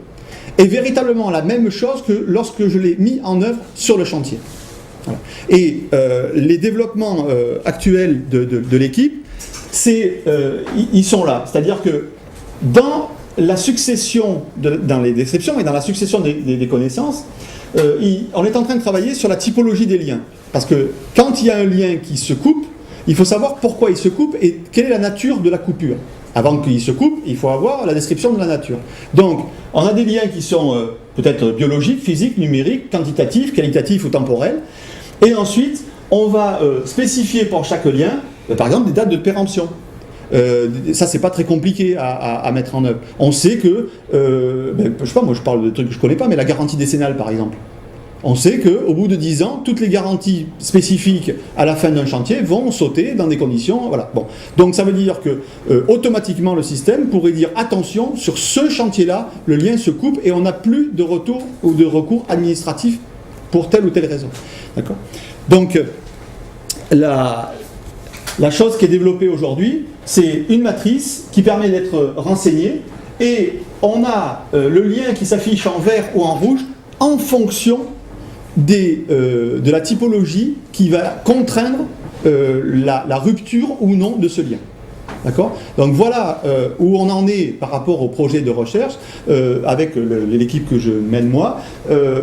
est véritablement la même chose que lorsque je l'ai mis en œuvre sur le chantier? Voilà. Et les développements actuels de l'équipe, ils sont là. C'est-à-dire que dans la succession, dans les descriptions et dans la succession des connaissances, on est en train de travailler sur la typologie des liens. Parce que quand il y a un lien qui se coupe, il faut savoir pourquoi il se coupe et quelle est la nature de la coupure. Avant qu'il se coupe, il faut avoir la description de la nature. Donc, on a des liens qui sont peut-être biologiques, physiques, numériques, quantitatifs, qualitatifs ou temporels. Et ensuite, on va spécifier pour chaque lien, par exemple, des dates de péremption. Ça, c'est pas très compliqué à mettre en œuvre. On sait que, je sais pas, moi je parle de trucs que je connais pas, mais la garantie décennale, par exemple. On sait qu'au bout de 10 ans, toutes les garanties spécifiques à la fin d'un chantier vont sauter dans des conditions... Voilà. Bon. Donc ça veut dire que automatiquement le système pourrait dire attention, sur ce chantier-là, le lien se coupe et on n'a plus de retour ou de recours administratif pour telle ou telle raison. D'accord ? Donc la chose qui est développée aujourd'hui, c'est une matrice qui permet d'être renseignée et on a le lien qui s'affiche en vert ou en rouge en fonction de la typologie qui va contraindre la rupture ou non de ce lien. D'accord ? Donc voilà où on en est par rapport au projet de recherche avec l'équipe que je mène moi.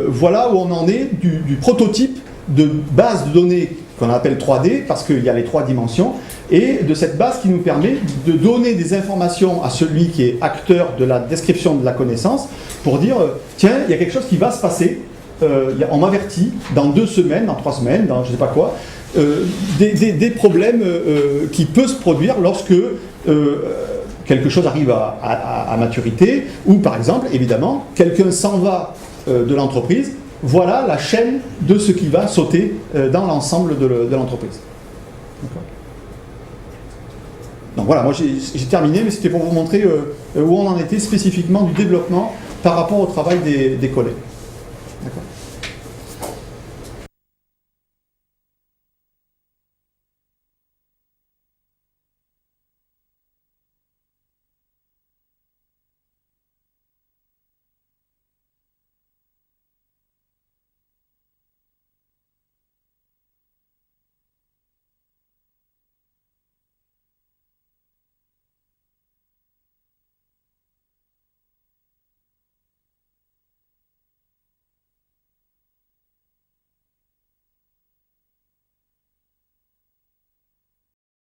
Voilà où on en est du prototype de base de données qu'on appelle 3D parce qu'il y a les 3 dimensions et de cette base qui nous permet de donner des informations à celui qui est acteur de la description de la connaissance pour dire tiens, il y a quelque chose qui va se passer, on m'avertit dans 2 semaines, dans 3 semaines, dans je ne sais pas quoi, des problèmes qui peuvent se produire lorsque quelque chose arrive à maturité ou par exemple, évidemment, quelqu'un s'en va de l'entreprise. Voilà la chaîne de ce qui va sauter dans l'ensemble de l'entreprise. D'accord ? Donc voilà, moi j'ai terminé, mais c'était pour vous montrer où on en était spécifiquement du développement par rapport au travail des collègues.